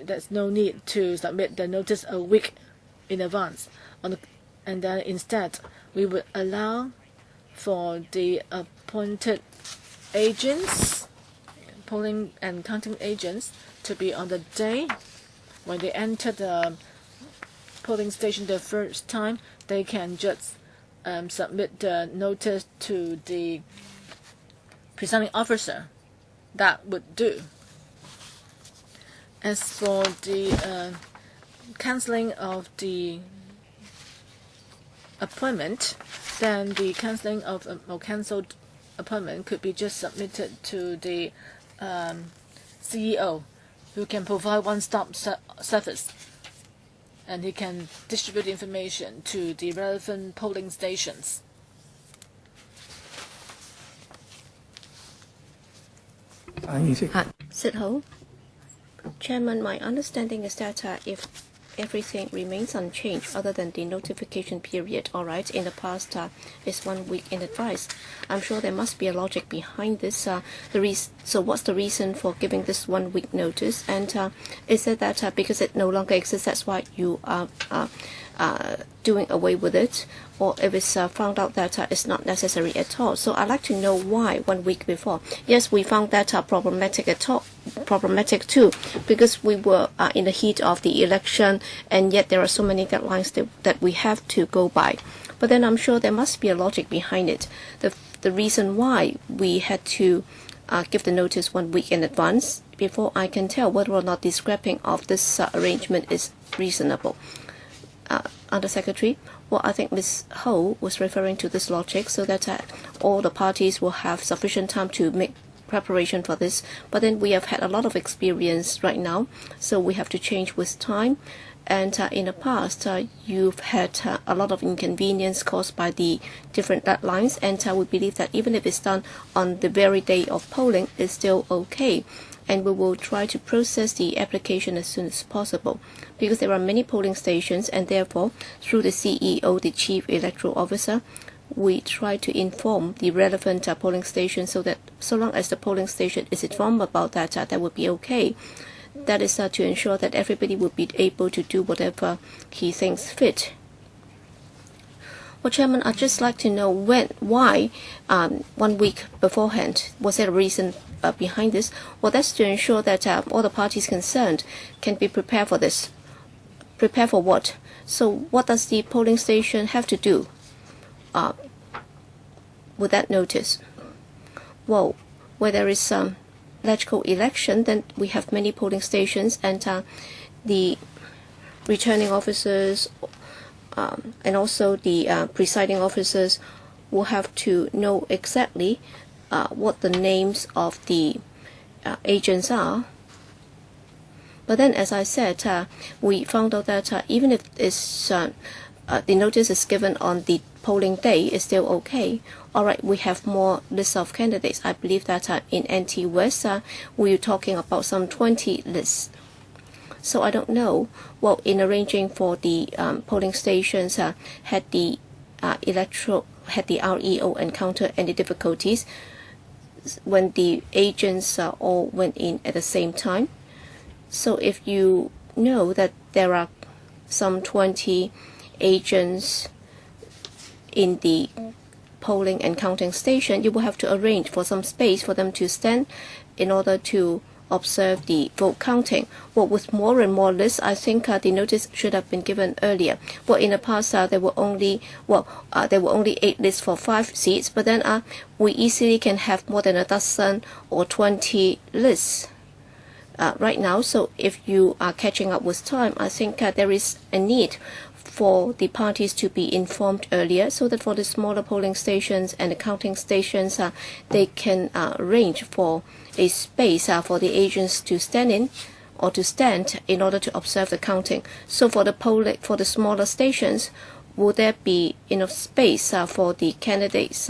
there's no need to submit the notice a week in advance. And then instead, we would allow for the appointed agents, polling and counting agents, to be on the day when they enter the polling station the first time. They can just submit the notice to the presiding officer. That would do. As for the cancelling of the appointment, then the cancelling of or cancelled appointment could be just submitted to the CEO who can provide one-stop service, and he can distribute information to the relevant polling stations. Sit Ho. Chairman, my understanding is that if everything remains unchanged other than the notification period, all right, in the past is 1 week in advance. I'm sure there must be a logic behind this. So what's the reason for giving this 1 week notice? And is it that because it no longer exists, that's why you are doing away with it? Or if it's found out that it's not necessary at all. So I'd like to know why 1 week before. Yes, we found that problematic too, because we were in the heat of the election, and yet there are so many deadlines that we have to go by. But then I'm sure there must be a logic behind it. The reason why we had to give the notice 1 week in advance, before I can tell whether or not the scrapping of this arrangement is reasonable. Undersecretary, well, I think Ms. Ho was referring to this logic so that all the parties will have sufficient time to make preparation for this. But then we have had a lot of experience right now, so we have to change with time. And in the past, you've had a lot of inconvenience caused by the different deadlines, and we believe that even if it's done on the very day of polling, it's still okay. And we will try to process the application as soon as possible, because there are many polling stations, and therefore, through the CEO, the Chief Electoral Officer, we try to inform the relevant polling station so that so long as the polling station is informed about that, that would be okay. That is to ensure that everybody will be able to do whatever he thinks fit. Well, Chairman, I'd just like to know why 1 week beforehand. Was there a reason behind this? Well, that's to ensure that all the parties concerned can be prepared for this. Prepare for what? So what does the polling station have to do with that notice? Well, where there is electoral election, then we have many polling stations, and the returning officers and also the presiding officers will have to know exactly what the names of the agents are. But then, as I said, we found out that even if it's, the notice is given on the polling day, it's still okay. All right, we have more lists of candidates. I believe that in NT West, we're talking about some 20 lists. So I don't know. Well, in arranging for the polling stations, had the REO encountered any difficulties when the agents all went in at the same time? So if you know that there are some 20 agents in the polling and counting station, you will have to arrange for some space for them to stand in order to observe the vote counting. Well, with more and more lists, I think the notice should have been given earlier. Well, in the past, there were only 8 lists for 5 seats, but then we easily can have more than a dozen or 20 lists right now. So if you are catching up with time, I think there is a need for the parties to be informed earlier, so that for the smaller polling stations and the counting stations, they can arrange for a space for the agents to stand in or to stand in order to observe the counting. So for the smaller stations, will there be enough space for the candidates,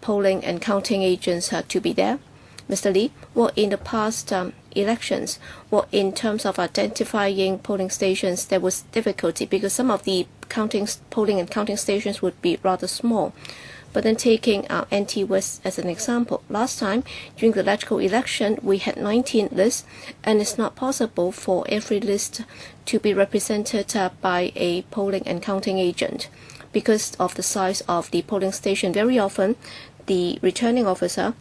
polling and counting agents to be there? Mr. Lee, well, in the past elections, well, in terms of identifying polling stations, there was difficulty because some of the polling and counting stations would be rather small. But then taking NT West as an example, last time during the electoral election, we had 19 lists, and it's not possible for every list to be represented by a polling and counting agent because of the size of the polling station. Very often, the returning officer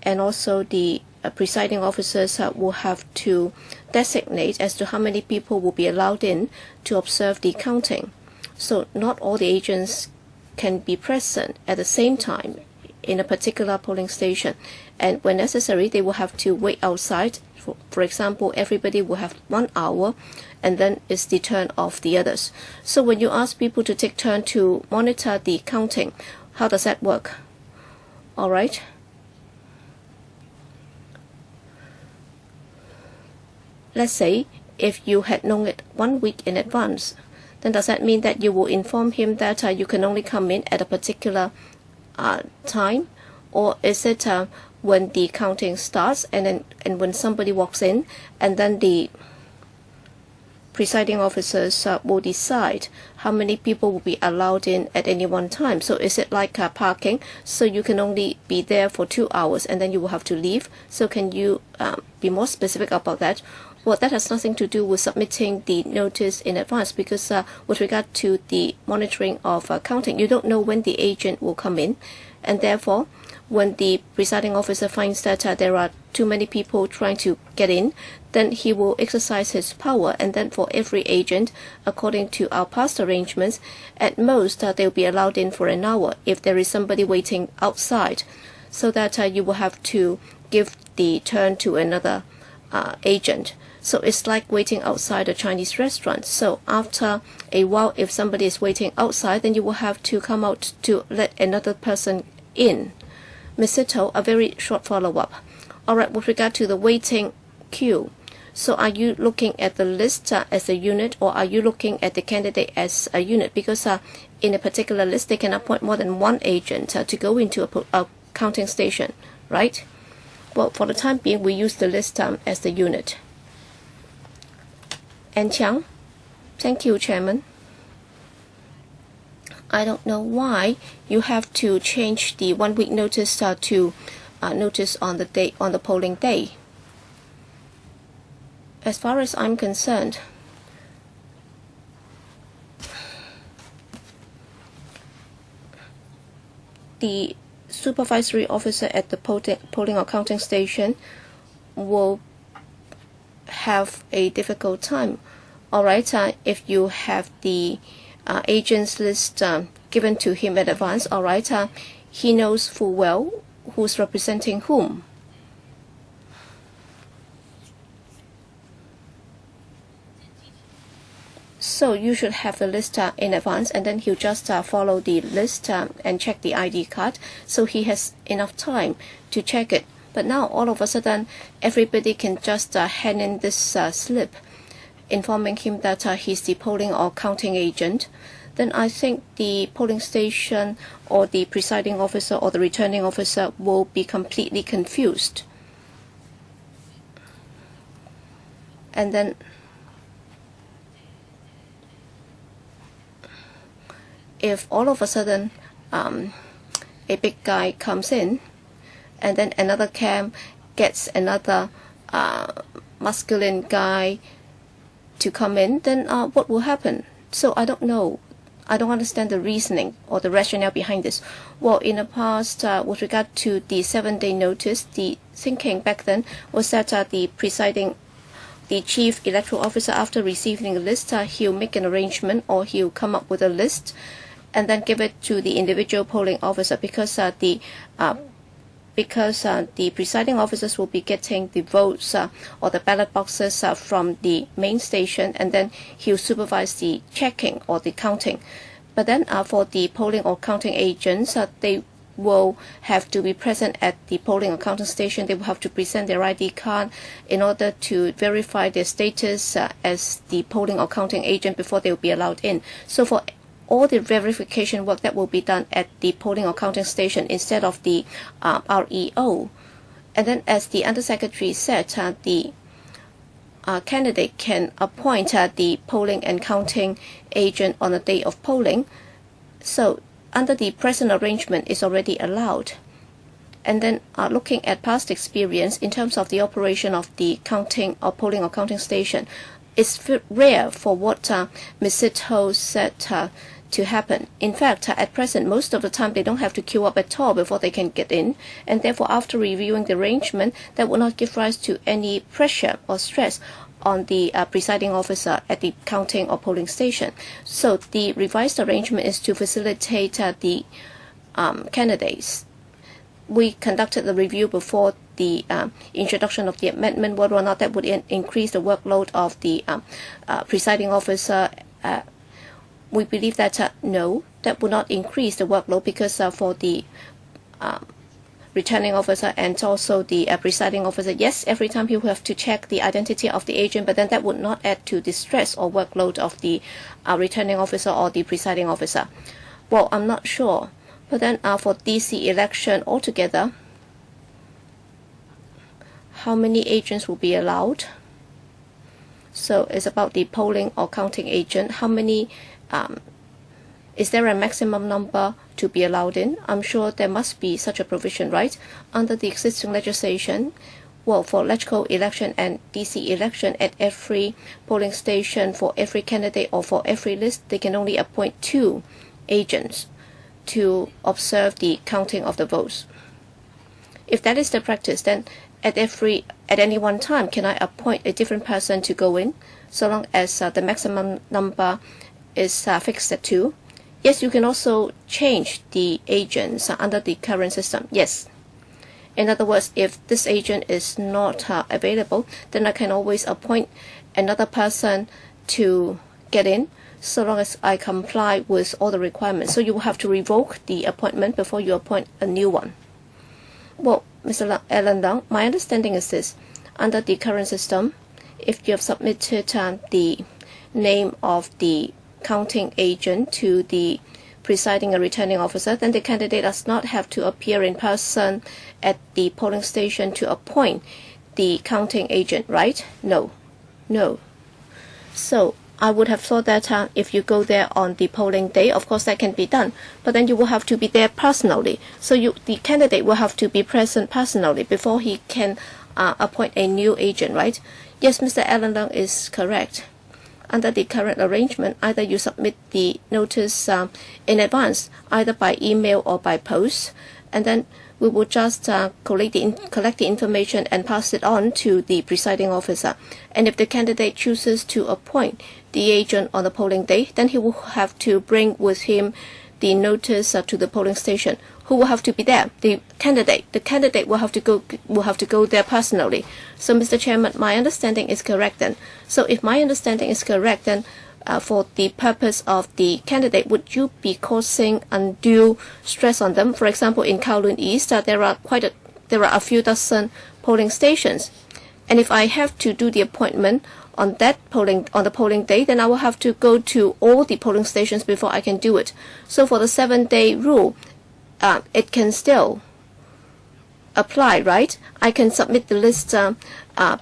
and also the presiding officers will have to designate as to how many people will be allowed in to observe the counting. So not all the agents can be present at the same time in a particular polling station. And when necessary, they will have to wait outside. For example, everybody will have 1 hour, and then it's the turn of the others. So when you ask people to take turn to monitor the counting, how does that work? All right. let's say if you had known it 1 week in advance, then does that mean that you will inform him that you can only come in at a particular time? Or is it when the counting starts and when somebody walks in, and then the presiding officers will decide how many people will be allowed in at any one time? So is it like parking? So you can only be there for 2 hours and then you will have to leave. So can you be more specific about that? Well, that has nothing to do with submitting the notice in advance, because with regard to the monitoring of counting, you don't know when the agent will come in, and therefore when the presiding officer finds that there are too many people trying to get in, then he will exercise his power, and then for every agent, according to our past arrangements, at most they'll be allowed in for an hour if there is somebody waiting outside, so that you will have to give the turn to another agent. So it's like waiting outside a Chinese restaurant. So after a while, if somebody is waiting outside, then you will have to come out to let another person in. Ms. Sito, a very short follow-up. All right, with regard to the waiting queue, so are you looking at the list as a unit, or are you looking at the candidate as a unit? Because in a particular list, they can appoint more than one agent to go into a counting station, right? Well, for the time being, we use the list as the unit. And Chiang, thank you, Chairman. I don't know why you have to change the 1 week notice to notice on the polling day. As far as I'm concerned, the supervisory officer at the polling or counting station will have a difficult time. All right, if you have the agents list given to him in advance, all right, he knows full well who's representing whom. So you should have the list in advance, and then he'll just follow the list and check the ID card, so he has enough time to check it. But now all of a sudden everybody can just hand in this slip informing him that he's the polling or counting agent. Then I think the polling station or the presiding officer or the returning officer will be completely confused. And then if all of a sudden a big guy comes in, and then another cam gets another masculine guy to come in, then what will happen? So I don't know. I don't understand the reasoning or the rationale behind this. Well, in the past, with regard to the 7-day notice, the thinking back then was that the chief electoral officer, after receiving a list, he'll make an arrangement, or he'll come up with a list and then give it to the individual polling officer, because the presiding officers will be getting the votes or the ballot boxes from the main station, and then he'll supervise the checking or the counting. But then for the polling or counting agents, they will have to be present at the polling or counting station. They will have to present their ID card in order to verify their status as the polling or counting agent before they will be allowed in. So for all the verification work, that will be done at the polling or counting station instead of the REO. And then, as the Undersecretary said, the candidate can appoint the polling and counting agent on the day of polling. So under the present arrangement, is already allowed. And then looking at past experience in terms of the operation of the counting or polling or counting station, it's rare for what Ms. Sito said to happen. In fact, at present, most of the time they don't have to queue up at all before they can get in, and therefore after reviewing the arrangement, that will not give rise to any pressure or stress on the presiding officer at the counting or polling station. So the revised arrangement is to facilitate the candidates. We conducted the review before the introduction of the amendment, whether or not that would increase the workload of the presiding officer. We believe that no, that would not increase the workload, because for the returning officer and also the presiding officer. Yes, every time he will have to check the identity of the agent, but then that would not add to the stress or workload of the returning officer or the presiding officer. Well, I'm not sure. But then for DC election altogether, how many agents will be allowed? So it's about the polling or counting agent. How many, is there a maximum number to be allowed in? I'm sure there must be such a provision, right? Under the existing legislation, well, for electoral election and DC election, at every polling station, for every candidate or for every list, they can only appoint 2 agents to observe the counting of the votes. If that is the practice, then at any one time, can I appoint a different person to go in, so long as the maximum number is fixed at 2? Yes, you can also change the agents under the current system. Yes. In other words, if this agent is not available, then I can always appoint another person to get in, so long as I comply with all the requirements. So you will have to revoke the appointment before you appoint a new one. Well, Mr. Alan Leung, my understanding is this. Under the current system, if you have submitted the name of the counting agent to the presiding and returning officer, then the candidate does not have to appear in person at the polling station to appoint the counting agent, right? No. So I would have thought that if you go there on the polling day, of course that can be done, but then you will have to be there personally. So the candidate will have to be present personally before he can appoint a new agent, right? Yes, Mr. Alan Leung is correct. Under the current arrangement, either you submit the notice in advance, either by email or by post, and then we will just collect the information and pass it on to the presiding officer. And if the candidate chooses to appoint the agent on the polling day, then he will have to bring with him the notice to the polling station. Who will have to be there? The candidate. The candidate will have to go there personally. So, Mr. Chairman, my understanding is correct then. So, if my understanding is correct, then for the purpose of the candidate, would you be causing undue stress on them? For example, in Kowloon East, there are a few dozen polling stations, and if I have to do the appointment on the polling day, then I will have to go to all the polling stations before I can do it. So for the 7-day rule, it can still apply, right? I can submit the list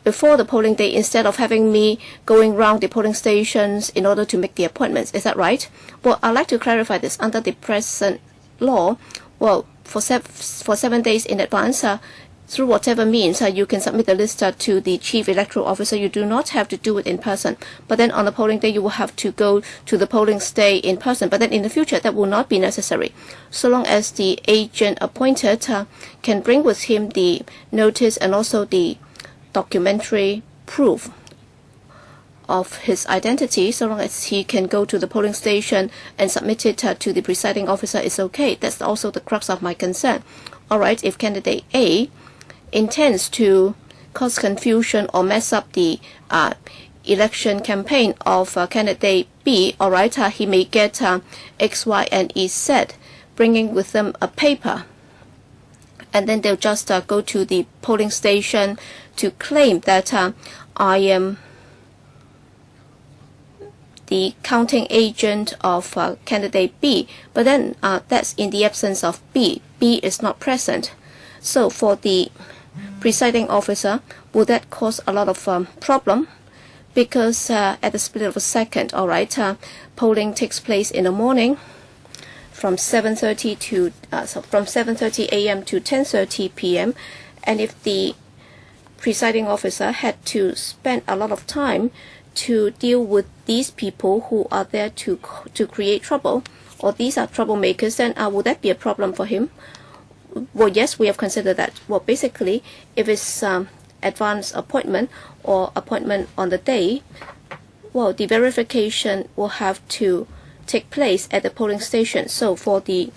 before the polling day instead of having me going around the polling stations in order to make the appointments. Is that right? Well, I'd like to clarify this. Under the present law, well, for 7 days in advance, through whatever means, you can submit the list to the chief electoral officer. You do not have to do it in person. But then on the polling day, you will have to go to the polling station in person. But then in the future, that will not be necessary. So long as the agent appointed can bring with him the notice and also the documentary proof of his identity, so long as he can go to the polling station and submit it to the presiding officer, is okay. That's also the crux of my concern. All right, if candidate A intends to cause confusion or mess up the election campaign of candidate B, all right, he may get X, Y, and Z, bringing with them a paper, and then they'll just go to the polling station to claim that I am the counting agent of candidate B, but then that's in the absence of B. B is not present. So for the presiding officer, will that cause a lot of problem? Because at the split of a second, all right, polling takes place in the morning from 7:30 a.m. to 10:30 p.m. And if the presiding officer had to spend a lot of time to deal with these people who are there to create trouble, or these are troublemakers, then would that be a problem for him? Well, yes, we have considered that. Well, basically, if it's advance appointment or appointment on the day, well, the verification will have to take place at the polling station. So for the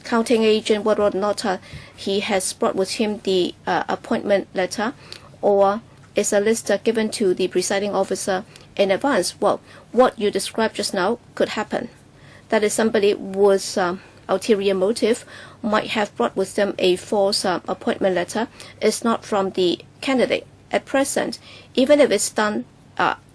counting agent, whether or not he has brought with him the appointment letter, or is a list given to the presiding officer in advance, well, what you described just now could happen. That is, somebody was ulterior motive, might have brought with them a false appointment letter, is not from the candidate. At present, even if it's done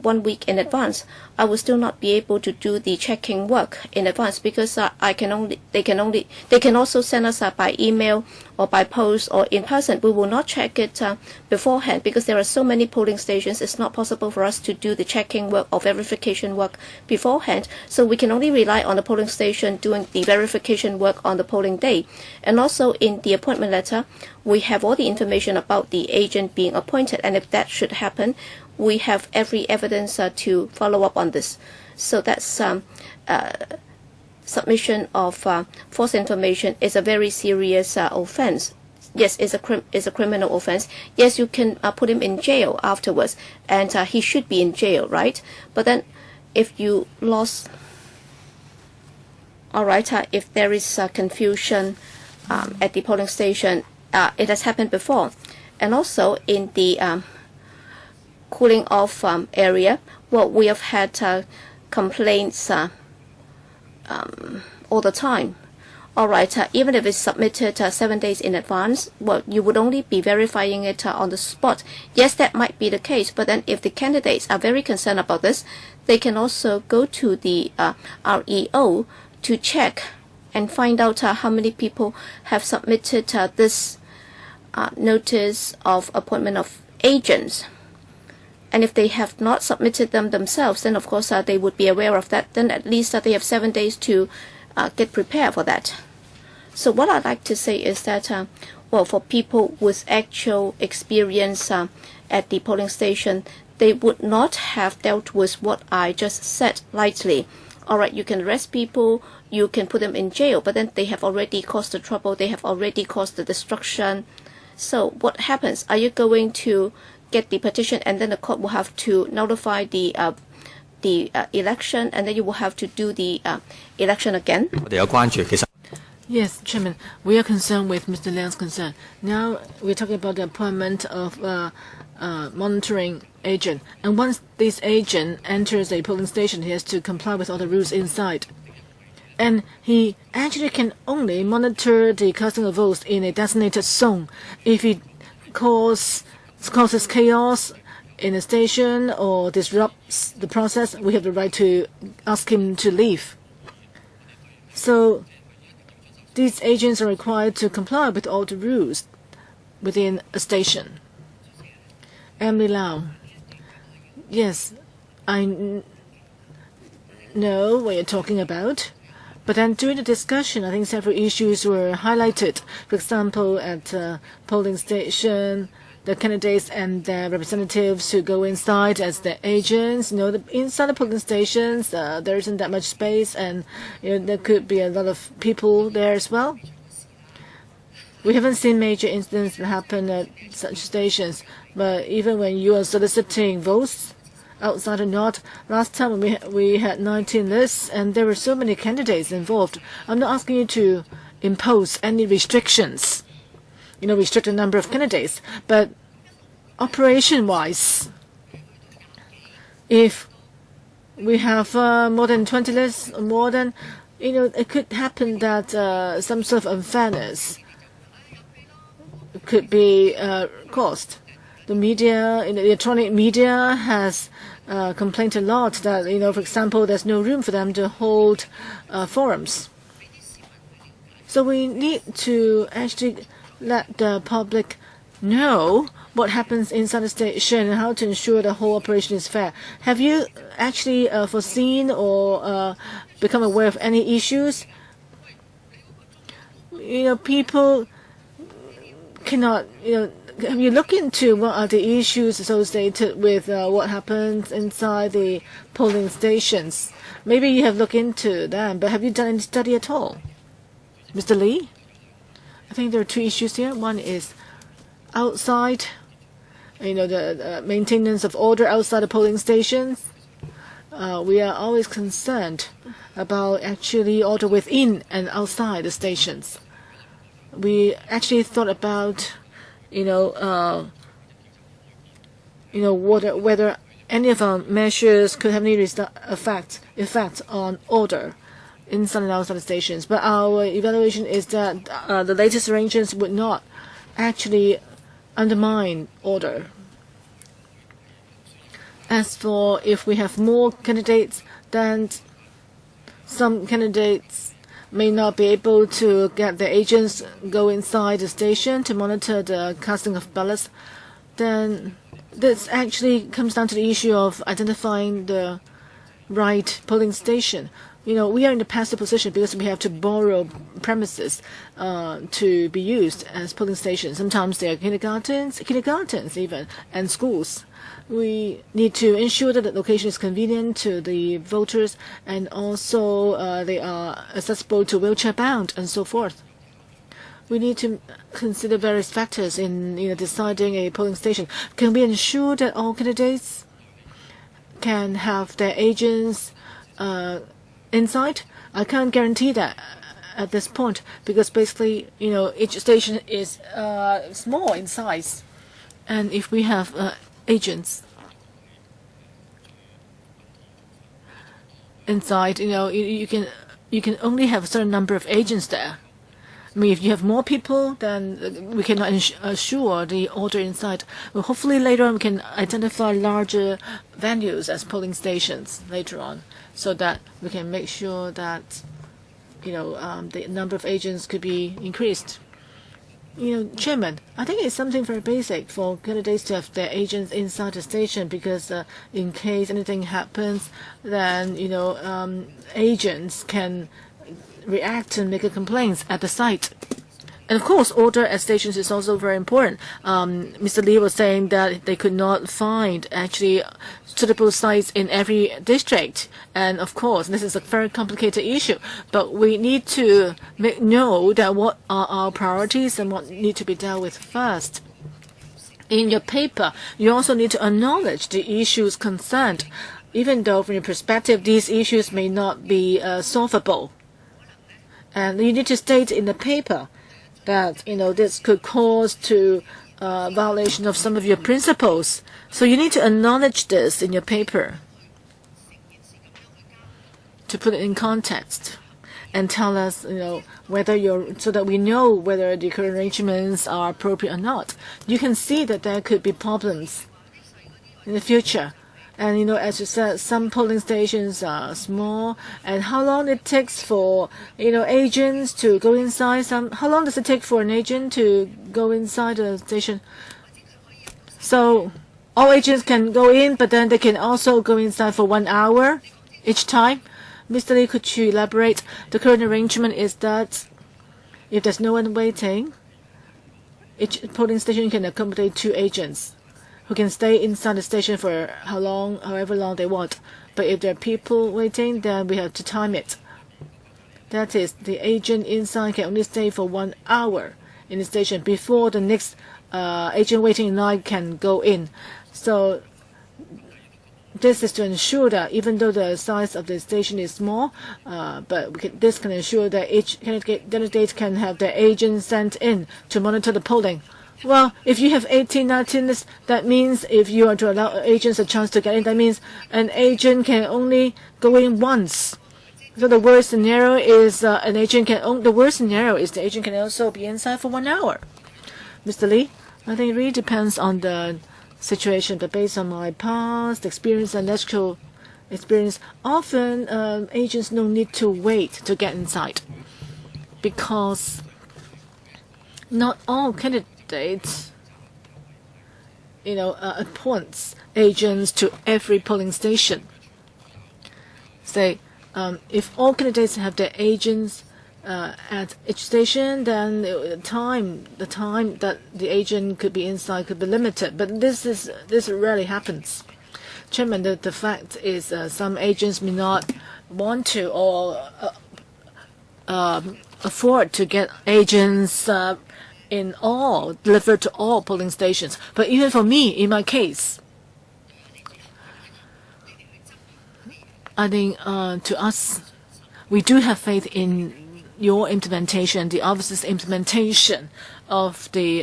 1 week in advance, I will still not be able to do the checking work in advance, because they can also send us by email or by post or in person. We will not check it beforehand, because there are so many polling stations. It's not possible for us to do the checking work or verification work beforehand. So we can only rely on the polling station doing the verification work on the polling day. And also in the appointment letter, we have all the information about the agent being appointed, and if that should happen, we have every evidence to follow up on this. So that's submission of false information is a very serious offense. Yes, it's a criminal offense. Yes, you can put him in jail afterwards, and he should be in jail, right? But then, if you lost, all right, if there is confusion at the polling station, it has happened before, and also in the cooling off area, well, we have had complaints all the time. All right, even if it's submitted 7 days in advance, well, you would only be verifying it on the spot. Yes, that might be the case, but then if the candidates are very concerned about this, they can also go to the REO to check and find out how many people have submitted this notice of appointment of agents. And if they have not submitted them themselves, then of course they would be aware of that. Then at least they have 7 days to get prepared for that. So what I'd like to say is that, well, for people with actual experience at the polling station, they would not have dealt with what I just said lightly. All right, you can arrest people, you can put them in jail, but then they have already caused the trouble, they have already caused the destruction. So what happens? Are you going to get the petition, and then the court will have to notify the election, and then you will have to do the election again? Yes, Chairman, we are concerned with Mr. Liang's concern. Now we're talking about the appointment of monitoring agent, and once this agent enters a polling station, he has to comply with all the rules inside. And he actually can only monitor the casting of votes in a designated zone. If he causes chaos in a station or disrupts the process, we have the right to ask him to leave. So these agents are required to comply with all the rules within a station. Emily Lau. Yes, I know what you're talking about. But then during the discussion, I think several issues were highlighted. For example, at polling station, the candidates and their representatives who go inside as the agents. Inside the polling stations, there isn't that much space, and there could be a lot of people there as well. We haven't seen major incidents that happen at such stations, but even when you are soliciting votes, outside or not, last time we had 19 lists, and there were so many candidates involved. I'm not asking you to impose any restrictions, restrict the number of candidates, but operation-wise, if we have more than 20 lists, or more than, it could happen that some sort of unfairness could be caused. The media, the electronic media has complained a lot that, for example, there's no room for them to hold forums. So we need to actually let the public know what happens inside the station and how to ensure the whole operation is fair. Have you actually foreseen or become aware of any issues? People cannot, have you looked into what are the issues associated with what happens inside the polling stations? Maybe you have looked into them, but have you done any study at all? Mr. Lee? I think there are two issues here. One is outside, the maintenance of order outside the polling stations. We are always concerned about actually order within and outside the stations. We actually thought about, whether any of our measures could have any effect on order inside and outside the stations. But our evaluation is that the latest arrangements would not actually undermine order. As for if we have more candidates, then some candidates may not be able to get their agents go inside the station to monitor the casting of ballots, then this actually comes down to the issue of identifying the right polling station. We are in the passive position because we have to borrow premises to be used as polling stations. Sometimes they are kindergartens even, and schools. We need to ensure that the location is convenient to the voters, and also they are accessible to wheelchair-bound and so forth. We need to consider various factors in deciding a polling station. Can we ensure that all candidates can have their agents inside? I can't guarantee that at this point because basically, each station is small in size, and if we have agents inside, you can only have a certain number of agents there. I mean, if you have more people, then we cannot assure the order inside. Well, hopefully later on we can identify larger venues as polling stations later on, so that we can make sure that the number of agents could be increased. Chairman, I think it's something very basic for candidates to have their agents inside the station because in case anything happens, then agents can react and make a complaint at the site. And of course, order at stations is also very important. Mr. Lee was saying that they could not find actually suitable sites in every district. And of course, this is a very complicated issue. But we need to know that what are our priorities and what need to be dealt with first. In your paper, you also need to acknowledge the issues concerned, even though from your perspective, these issues may not be solvable. And you need to state in the paper that this could cause to violation of some of your principles. So you need to acknowledge this in your paper to put it in context and tell us, whether so that we know whether the current arrangements are appropriate or not. You can see that there could be problems in the future. And, as you said, some polling stations are small, and how long it takes for, agents to go inside how long does it take for an agent to go inside a station? So all agents can go in, but then they can also go inside for 1 hour each time. Mr. Lee, could you elaborate? The current arrangement is that if there's no one waiting, each polling station can accommodate 2 agents who can stay inside the station for however long they want. But if there are people waiting, then we have to time it. That is, the agent inside can only stay for 1 hour in the station before the next agent waiting in line can go in. So this is to ensure that even though the size of the station is small, but this can ensure that each candidate can have their agent sent in to monitor the polling. Well, if you have 18, 19, that means if you are to allow agents a chance to get in, that means an agent can only go in once. So the worst scenario is the agent can also be inside for 1 hour. Mr. Lee, I think it really depends on the situation, but based on my past experience and electoral experience, often agents don't need to wait to get inside because not all candidates appoints agents to every polling station. Say, if all candidates have their agents at each station, then the time that the agent could be inside could be limited. But this rarely happens. Chairman, the fact is some agents may not want to or afford to get agents delivered to all polling stations. But even for me, in my case, I think to us, we do have faith in your implementation, the office's implementation of the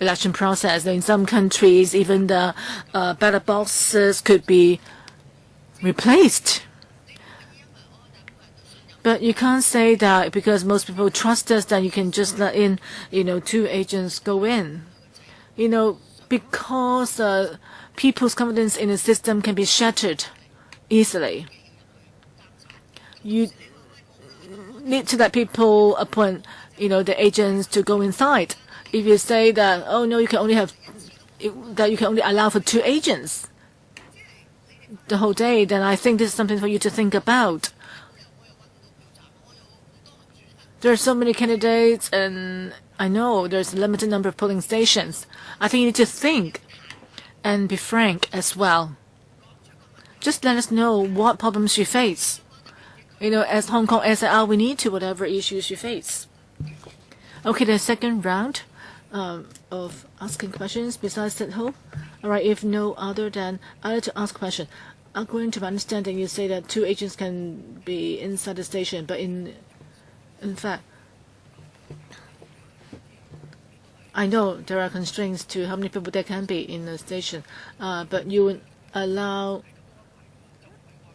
election process. In some countries, even the ballot boxes could be replaced. But you can't say that because most people trust us that you can just let in, 2 agents go in. Because people's confidence in the system can be shattered easily. You need to let people appoint, the agents to go inside. If you say that, oh no, you can only allow for 2 agents the whole day, then I think this is something for you to think about. There are so many candidates, and I know there's a limited number of polling stations. I think you need to think and be frank as well. Just let us know what problems you face. As Hong Kong SAR, we need to whatever issues you face. Okay, the second round of asking questions besides that whole. All right, if no other, then I'd like to ask a question. According to my understanding, you say that 2 agents can be inside the station, but in fact, I know there are constraints to how many people there can be in the station, but you would allow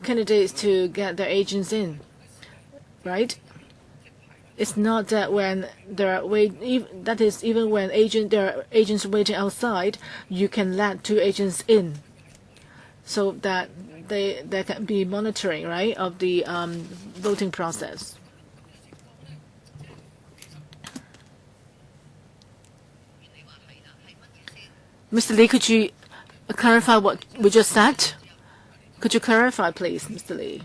candidates to get their agents in, right? It's not that when there are even when there are agents waiting outside, you can let 2 agents in, so that there can be monitoring, right, of the voting process. Mr. Lee, could you clarify what we just said? Could you clarify, please, Mr. Lee?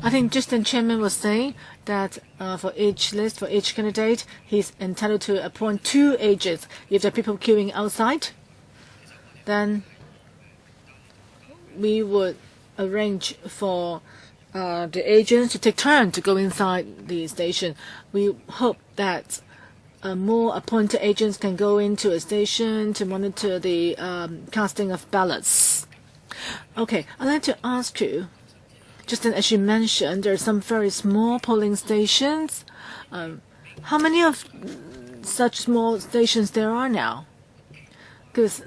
I think just the chairman was saying that for each list, for each candidate, he's entitled to appoint 2 agents. If there are people queuing outside, then we would arrange for the agents to take turn to go inside the station. We hope that more appointed agents can go into a station to monitor the casting of ballots. Okay, I'd like to ask you, just as you mentioned, there are some very small polling stations. How many of such small stations there are now? Because,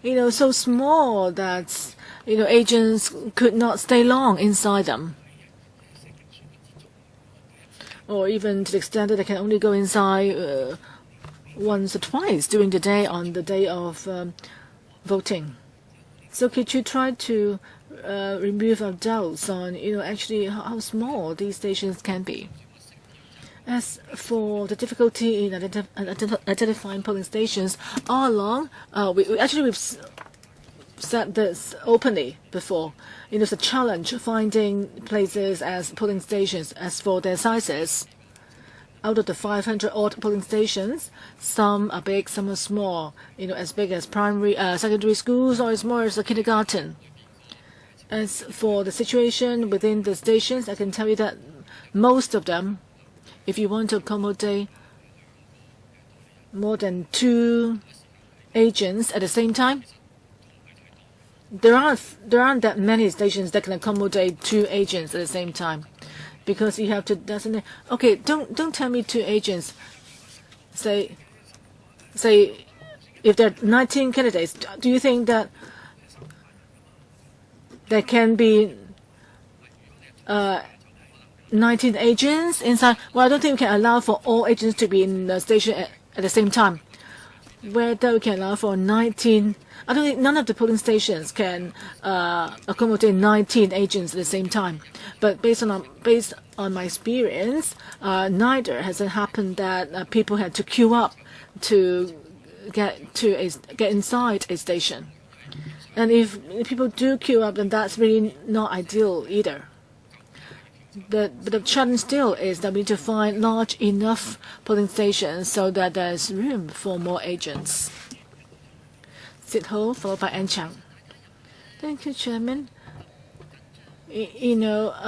so small that, agents could not stay long inside them. Or even to the extent that they can only go inside once or twice during the day on the day of voting. So could you try to remove our doubts on, actually how small these stations can be? As for the difficulty in identifying polling stations, all along, we've said this openly before. It's a challenge finding places as polling stations. As for their sizes, out of the 500 odd polling stations, some are big, some are small. As big as primary, secondary schools, or as small as a kindergarten. As for the situation within the stations, I can tell you that most of them, if you want to accommodate more than 2 agents at the same time, there aren't that many stations that can accommodate 2 agents at the same time, because you have to designate. Okay, don't tell me 2 agents. Say if there are 19 candidates, do you think that there can be 19 agents inside? Well, I don't think we can allow for all agents to be in the station at the same time. Whether we can allow for 19, I don't think none of the polling stations can accommodate 19 agents at the same time. But based on my experience, neither has it happened that people had to queue up to get inside a station. And if people do queue up, then that's really not ideal either. But the challenge still is that we need to find large enough polling stations so that there's room for more agents. Sit Ho, followed by An Chang. Thank you, Chairman. Even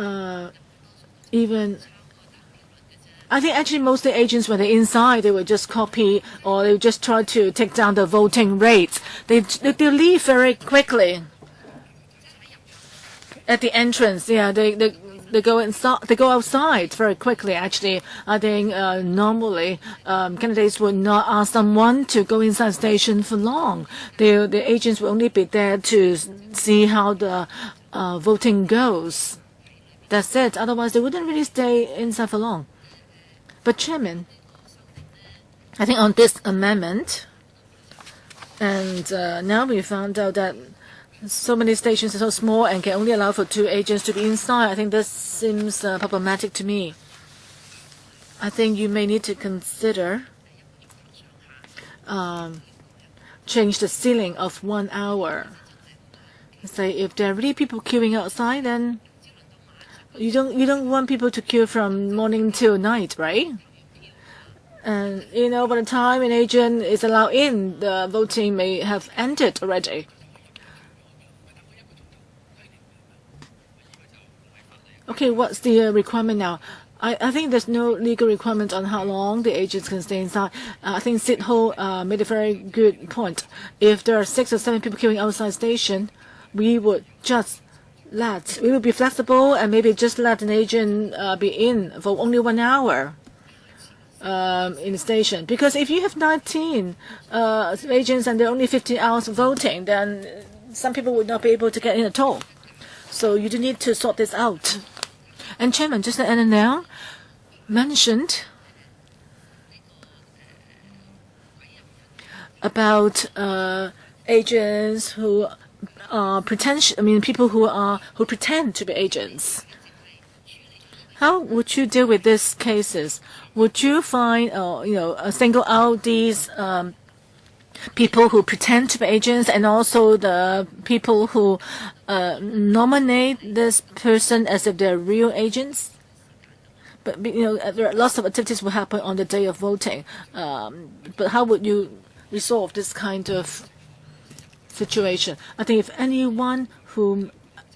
I think actually most of the agents, when they're inside, they would just copy or they would just try to take down the voting rates. They leave very quickly at the entrance. Yeah, go outside very quickly. Actually, I think normally candidates would not ask someone to go inside station for long. The agents will only be there to see how the voting goes. That's it. Otherwise, they wouldn't really stay inside for long. But Chairman, I think on this amendment, and now we found out that so many stations are so small and can only allow for 2 agents to be inside. I think this seems problematic to me. I think you may need to consider change the ceiling of 1 hour. Say if there are really people queuing outside, then you don't want people to queue from morning till night, right? And by the time an agent is allowed in, the voting may have ended already. Okay, what's the requirement now? I think there's no legal requirement on how long the agents can stay inside. I think Sid Ho made a very good point. If there are 6 or 7 people queuing outside station, we would be flexible and maybe just let an agent be in for only 1 hour in the station. Because if you have 19 agents and there are only 15 hours of voting, then some people would not be able to get in at all. So you do need to sort this out. And Chairman, just Anna now mentioned about agents who are people who pretend to be agents. How would you deal with these cases? Would you find single out these people who pretend to be agents and also the people who nominate this person as if they're real agents? But there are lots of activities will happen on the day of voting. But how would you resolve this kind of situation? I think if anyone who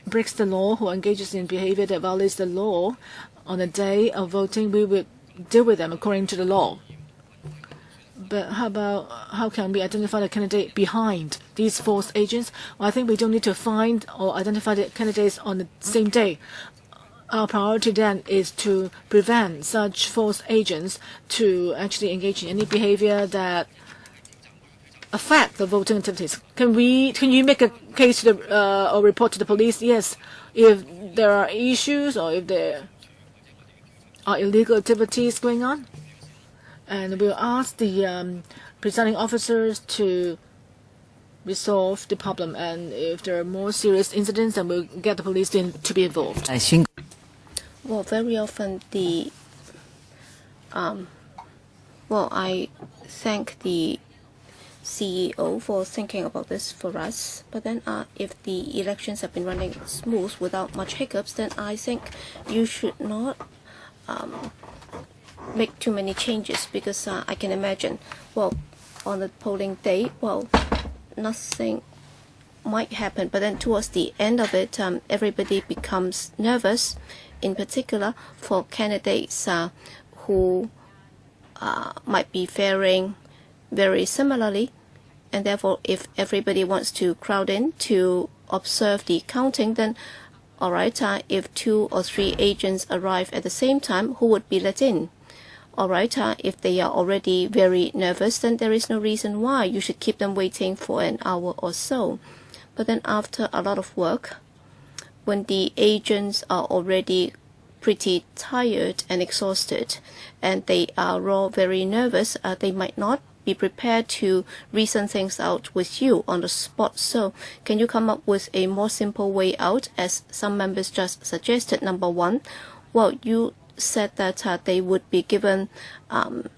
breaks the law, who engages in behavior that violates the law on the day of voting, we would deal with them according to the law. But how can we identify the candidate behind these false agents? Well, I think we don't need to find or identify the candidates on the same day. Our priority then is to prevent such false agents to actually engage in any behavior that affect the voting activities. Can you make a case to or report to the police? Yes, if there are issues or if there are illegal activities going on. And we'll ask the presiding officers to resolve the problem. And if there are more serious incidents, then we'll get the police to be involved. Well, very often I thank the CEO for thinking about this for us. But then if the elections have been running smooth without much hiccups, then I think you should not make too many changes, because I can imagine, on the polling day, nothing might happen, but then towards the end of it, everybody becomes nervous, in particular for candidates who might be faring very similarly, and therefore if everybody wants to crowd in to observe the counting, then all right, if 2 or 3 agents arrive at the same time, who would be let in? All right, if they are already very nervous, then there is no reason why you should keep them waiting for an hour or so. But then after a lot of work, when the agents are already pretty tired and exhausted, and they are all very nervous, they might not be prepared to reason things out with you on the spot. So can you come up with a more simple way out, as some members just suggested? Number 1, you said that they would be given an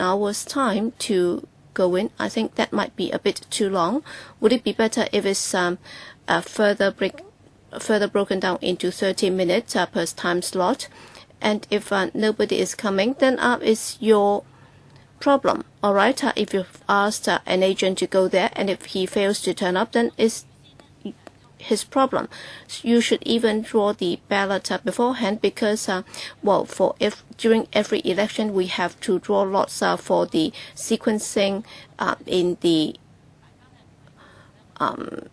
hour's time to go in. I think that might be a bit too long. Would it be better if it's further broken down into 30 minutes per time slot? And if nobody is coming, then it's your problem. All right, if you've asked an agent to go there and if he fails to turn up, then it's his problem. You should even draw the ballot beforehand, because during every election we have to draw lots for the sequencing in the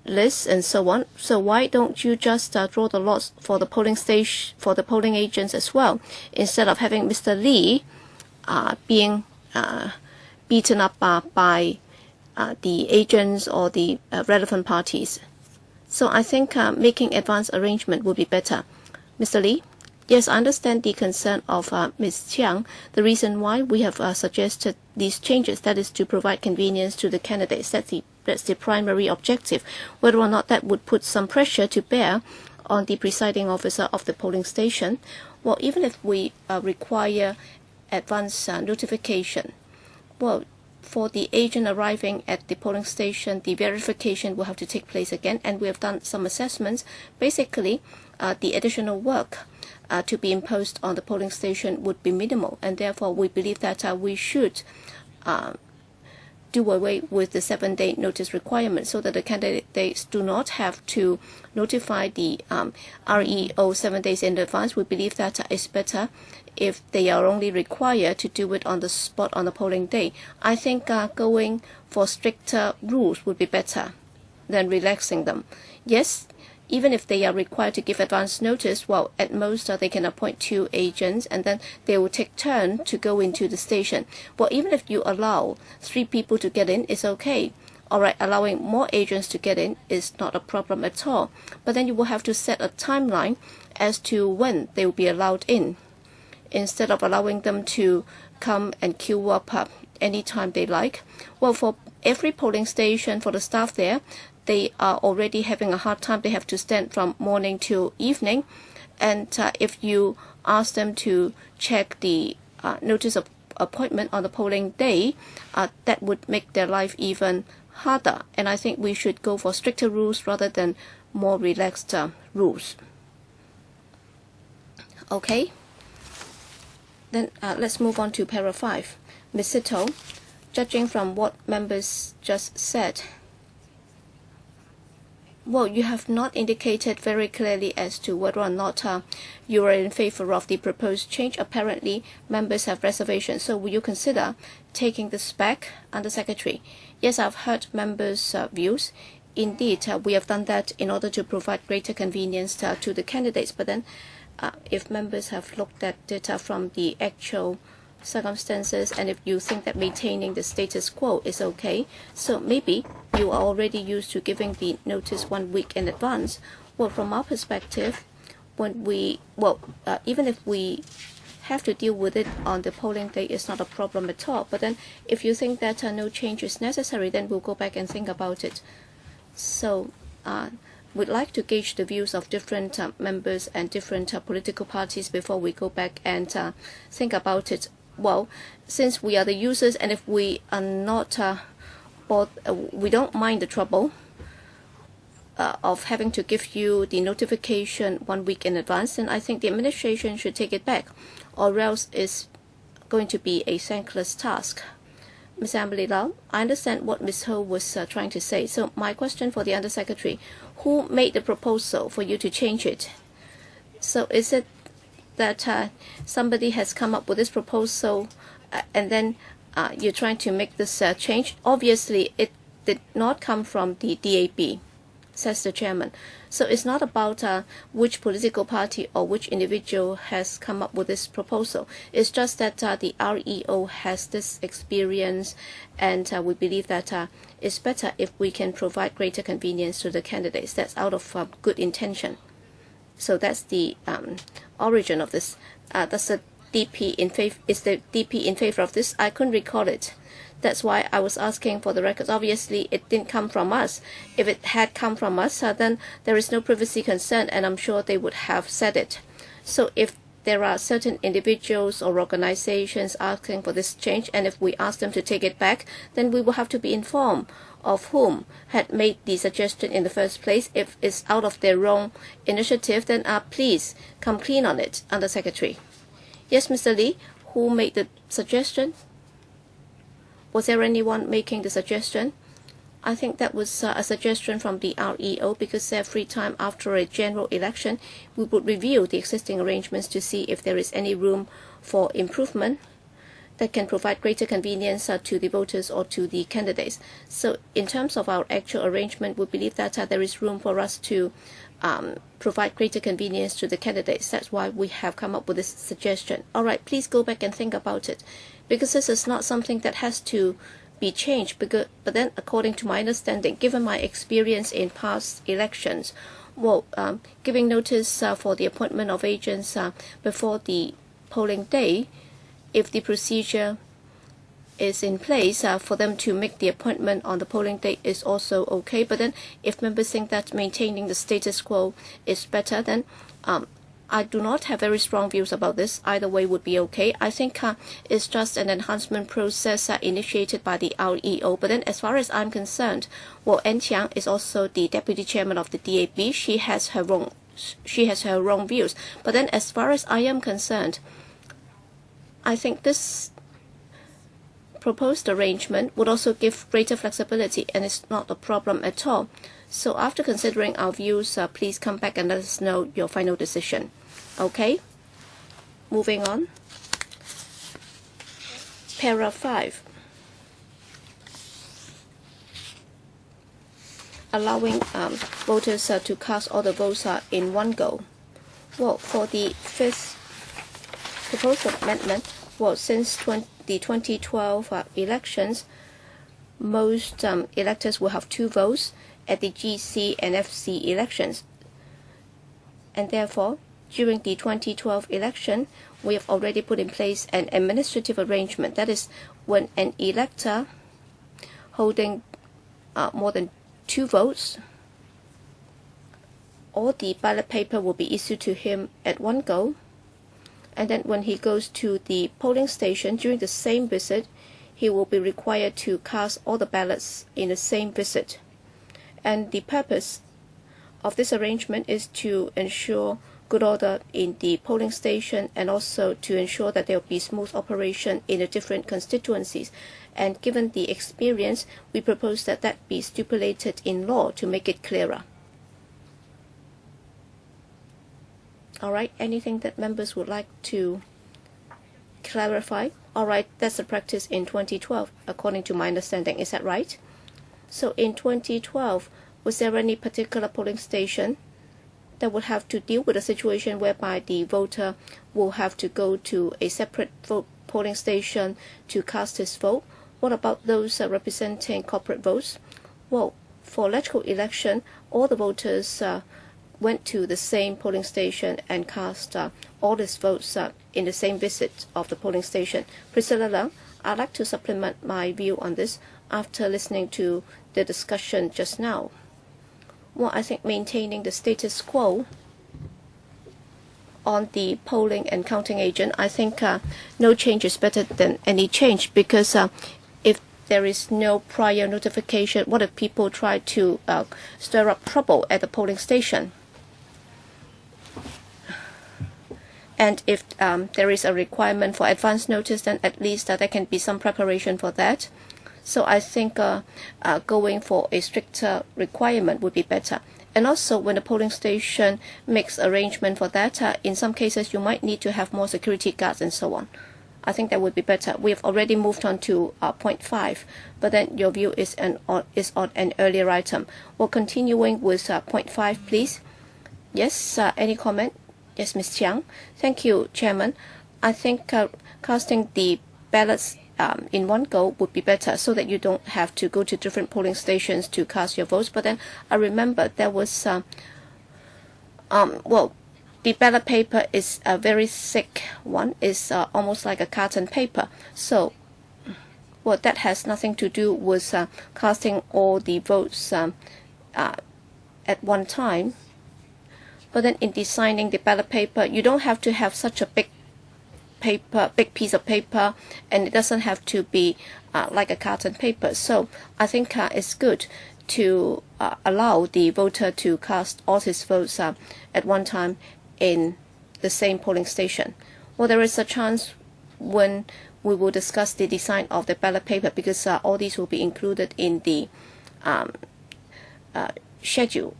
lists and so on. So why don't you just draw the lots for the polling station, for the polling agents as well, instead of having Mr. Lee being beaten up by the agents or the relevant parties. So I think making advance arrangement would be better. Mr. Lee? Yes, I understand the concern of Ms. Chiang. The reason why we have suggested these changes, that is to provide convenience to the candidates. That's the primary objective. Whether or not that would put some pressure to bear on the presiding officer of the polling station, well, even if we require advance notification, well, for the agent arriving at the polling station, the verification will have to take place again, and we have done some assessments. Basically, the additional work to be imposed on the polling station would be minimal, and therefore we believe that we should do away with the 7-day notice requirement so that the candidates do not have to notify the REO 7 days in advance. We believe that it's better if they are only required to do it on the spot on the polling day. I think going for stricter rules would be better than relaxing them. Yes, even if they are required to give advance notice, well, at most they can appoint 2 agents and then they will take turn to go into the station. Well, even if you allow 3 people to get in, it's okay. Alright, allowing more agents to get in is not a problem at all. But then you will have to set a timeline as to when they will be allowed in, instead of allowing them to come and queue up anytime they like. Well, for every polling station, for the staff there, they are already having a hard time. They have to stand from morning till evening. And if you ask them to check the notice of appointment on the polling day, that would make their life even harder. And I think we should go for stricter rules rather than more relaxed rules. Okay. Then let's move on to paragraph 5. Ms. Sito, judging from what members just said, well, you have not indicated very clearly as to whether or not you are in favor of the proposed change. Apparently, members have reservations. So will you consider taking this back, Under Secretary? Yes, I've heard members' views. Indeed, we have done that in order to provide greater convenience to the candidates. But then, if members have looked at data from the actual circumstances, and if you think that maintaining the status quo is okay, so maybe you are already used to giving the notice 1 week in advance. Well, from our perspective, when we, even if we have to deal with it on the polling day, it's not a problem at all. But then if you think that no change is necessary, then we'll go back and think about it. So we'd like to gauge the views of different members and different political parties before we go back and think about it. Well, since we are the users, and if we are not, we don't mind the trouble of having to give you the notification 1 week in advance, then I think the administration should take it back, or else it's going to be a thankless task. Ms. Emily Lau, I understand what Ms. Ho was trying to say. So my question for the Undersecretary, who made the proposal for you to change it? So is it that somebody has come up with this proposal and then you're trying to make this change? Obviously, it did not come from the DAB, says the chairman. So it's not about which political party or which individual has come up with this proposal. It's just that the REO has this experience, and we believe that it's better if we can provide greater convenience to the candidates. That's out of good intention. So that's the origin of this. Does the DP in favor? Is the DP in favor of this? I couldn't recall it. That's why I was asking for the records. Obviously, it didn't come from us. If it had come from us, then there is no privacy concern, and I'm sure they would have said it. So if there are certain individuals or organizations asking for this change, and if we ask them to take it back, then we will have to be informed of whom had made the suggestion in the first place. If it's out of their own initiative, then please come clean on it, Under Secretary. Yes, Mr. Lee, who made the suggestion? Was there anyone making the suggestion? I think that was a suggestion from the REO, because every time after a general election, we would review the existing arrangements to see if there is any room for improvement. that can provide greater convenience to the voters or to the candidates. So in terms of our actual arrangement, we believe that there is room for us to provide greater convenience to the candidates. That's why we have come up with this suggestion. All right, please go back and think about it, because this is not something that has to be changed. But then, according to my understanding, given my experience in past elections, well, giving notice for the appointment of agents before the polling day, if the procedure is in place for them to make the appointment on the polling day, is also okay. But then if members think that maintaining the status quo is better, then I do not have very strong views about this. Either way would be okay. I think it's just an enhancement process initiated by the REO. But then as far as I'm concerned, well, Ann Chiang is also the deputy chairman of the DAB. She has her own views. But then as far as I am concerned, I think this proposed arrangement would also give greater flexibility, and it's not a problem at all. So after considering our views, please come back and let us know your final decision. Okay? Moving on. Paragraph 5. Allowing voters to cast all the votes in one go. Well, for the fifth proposed amendment, well, since the 2012 elections, most electors will have 2 votes at the GC and FC elections. And therefore, during the 2012 election, we have already put in place an administrative arrangement. That is, when an elector holding more than 2 votes, all the ballot paper will be issued to him at one go. And then when he goes to the polling station during the same visit, he will be required to cast all the ballots in the same visit. And the purpose of this arrangement is to ensure good order in the polling station, and also to ensure that there will be smooth operation in the different constituencies. And given the experience, we propose that that be stipulated in law to make it clearer. All right, anything that members would like to clarify? All right, that's the practice in 2012, according to my understanding. Is that right? So in 2012, was there any particular polling station that would have to deal with a situation whereby the voter will have to go to a separate polling station to cast his vote? What about those representing corporate votes? Well, for electoral election, all the voters went to the same polling station and cast all his votes in the same visit of the polling station. Priscilla Leung, I'd like to supplement my view on this after listening to the discussion just now. Well, I think maintaining the status quo on the polling and counting agent, I think no change is better than any change, because if there is no prior notification, what if people try to stir up trouble at the polling station? And if there is a requirement for advance notice, then at least there can be some preparation for that. So I think going for a stricter requirement would be better. And also, when the polling station makes arrangement for that, in some cases you might need to have more security guards and so on. I think that would be better. We have already moved on to point 5, but then your view is on an earlier item. Well, continuing with point 5, please. Yes, any comment? Yes, Ms. Chiang. Thank you, Chairman. I think casting the ballots in one go would be better, so that you don't have to go to different polling stations to cast your votes. But then I remember there was, well, the ballot paper is a very thick one. It's almost like a carton paper. So, well, that has nothing to do with casting all the votes at one time. But then in designing the ballot paper, you don't have to have such a big piece of paper, and it doesn't have to be like a carton paper. So I think it's good to allow the voter to cast all his votes at one time in the same polling station. Well, there is a chance when we will discuss the design of the ballot paper, because all these will be included in the schedule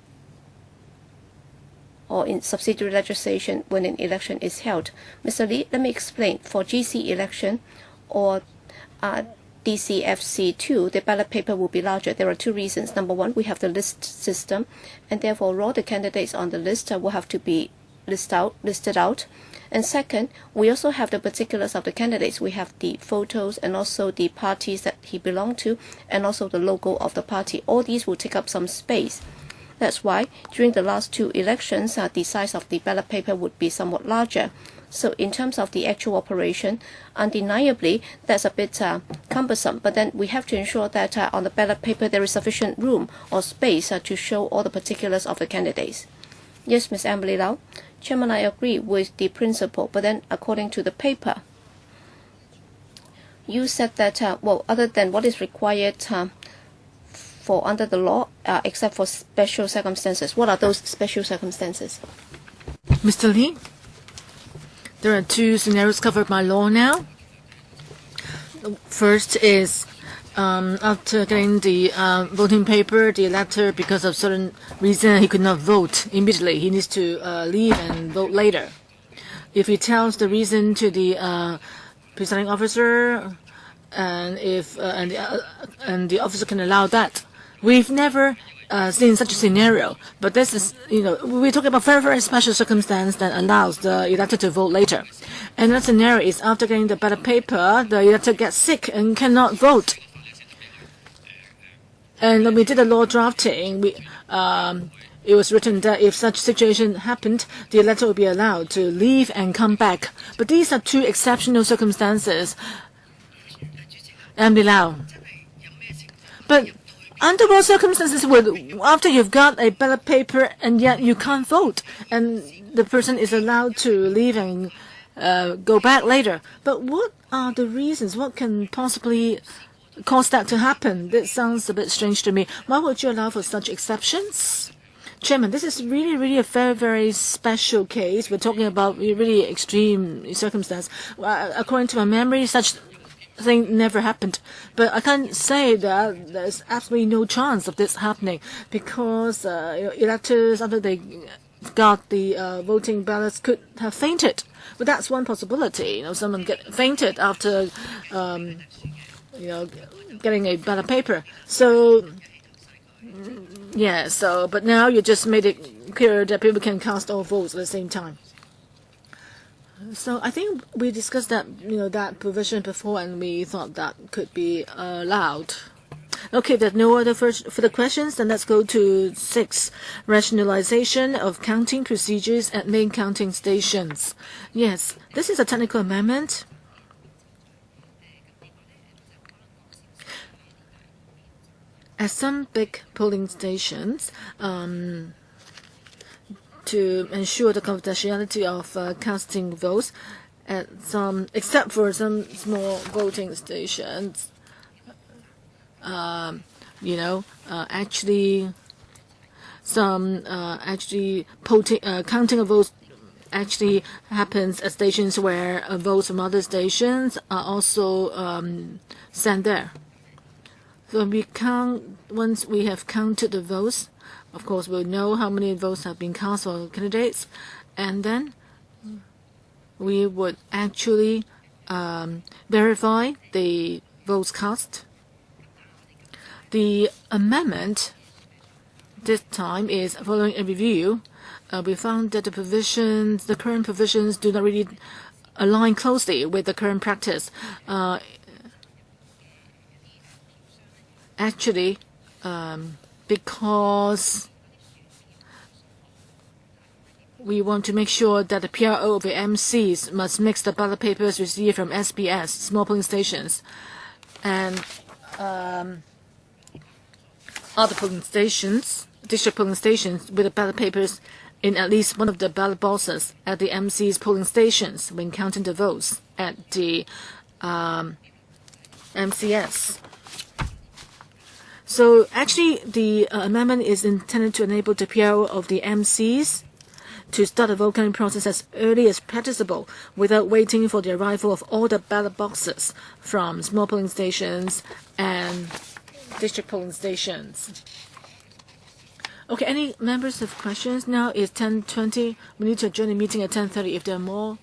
or in subsidiary legislation when an election is held. Mr. Lee, let me explain. For GC election, or DCFC2, the ballot paper will be larger. There are two reasons. Number one, we have the list system, and therefore all the candidates on the list will have to be listed out. And second, we also have the particulars of the candidates. We have the photos and also the parties that he belonged to, and also the logo of the party. All these will take up some space. That's why during the last two elections, the size of the ballot paper would be somewhat larger. So in terms of the actual operation, undeniably, that's a bit cumbersome. But then we have to ensure that on the ballot paper there is sufficient room or space to show all the particulars of the candidates. Yes, Ms. Emily Lau. Chairman, I agree with the principle, but then according to the paper, you said that, well, other than what is required for under the law, except for special circumstances. What are those special circumstances? Mr. Lee, there are two scenarios covered by law now. First is after getting the voting paper, the elector, because of certain reason, he could not vote immediately. He needs to leave and vote later. If he tells the reason to the presiding officer, and if and the officer can allow that. We've never seen such a scenario, but this is, we're talking about very, very special circumstance that allows the elector to vote later. And that scenario is after getting the ballot paper, the elector gets sick and cannot vote. And when we did the law drafting, it was written that if such situation happened, the elector will be allowed to leave and come back. But these are two exceptional circumstances. Emily Lau. But under what circumstances would, after you've got a ballot paper and yet you can't vote, and the person is allowed to leave and go back later? But what are the reasons? What can possibly cause that to happen? This sounds a bit strange to me. Why would you allow for such exceptions? Chairman, this is really, really a very, very special case. We're talking about really extreme circumstance. According to my memory, such thing never happened. But I can't say that there's absolutely no chance of this happening, because electors, after they got the voting ballots, could have fainted. But that's one possibility. Someone get fainted after getting a ballot paper. So yeah, but now you just made it clear that people can cast all votes at the same time. So I think we discussed that, that provision before, and we thought that could be allowed. Okay, there's no other further questions, then let's go to 6, rationalization of counting procedures at main counting stations. Yes, this is a technical amendment. At some big polling stations, to ensure the confidentiality of casting votes, except for some small voting stations, counting of votes actually happens at stations where votes from other stations are also sent there. So once we have counted the votes, of course, we'll know how many votes have been cast for candidates, and then we would actually verify the votes cast. The amendment this time is following a review. We found that the current provisions do not really align closely with the current practice. Actually, because we want to make sure that the PRO of the MCs must mix the ballot papers received from SBS, small polling stations, and other polling stations, district polling stations, with the ballot papers in at least one of the ballot boxes at the MC's polling stations when counting the votes at the MCS. So actually, the amendment is intended to enable the PRO of the MCs to start the vote counting process as early as practicable, without waiting for the arrival of all the ballot boxes from small polling stations and district polling stations. Okay, any members have questions? Now it's 10:20. We need to adjourn the meeting at 10:30. If there are more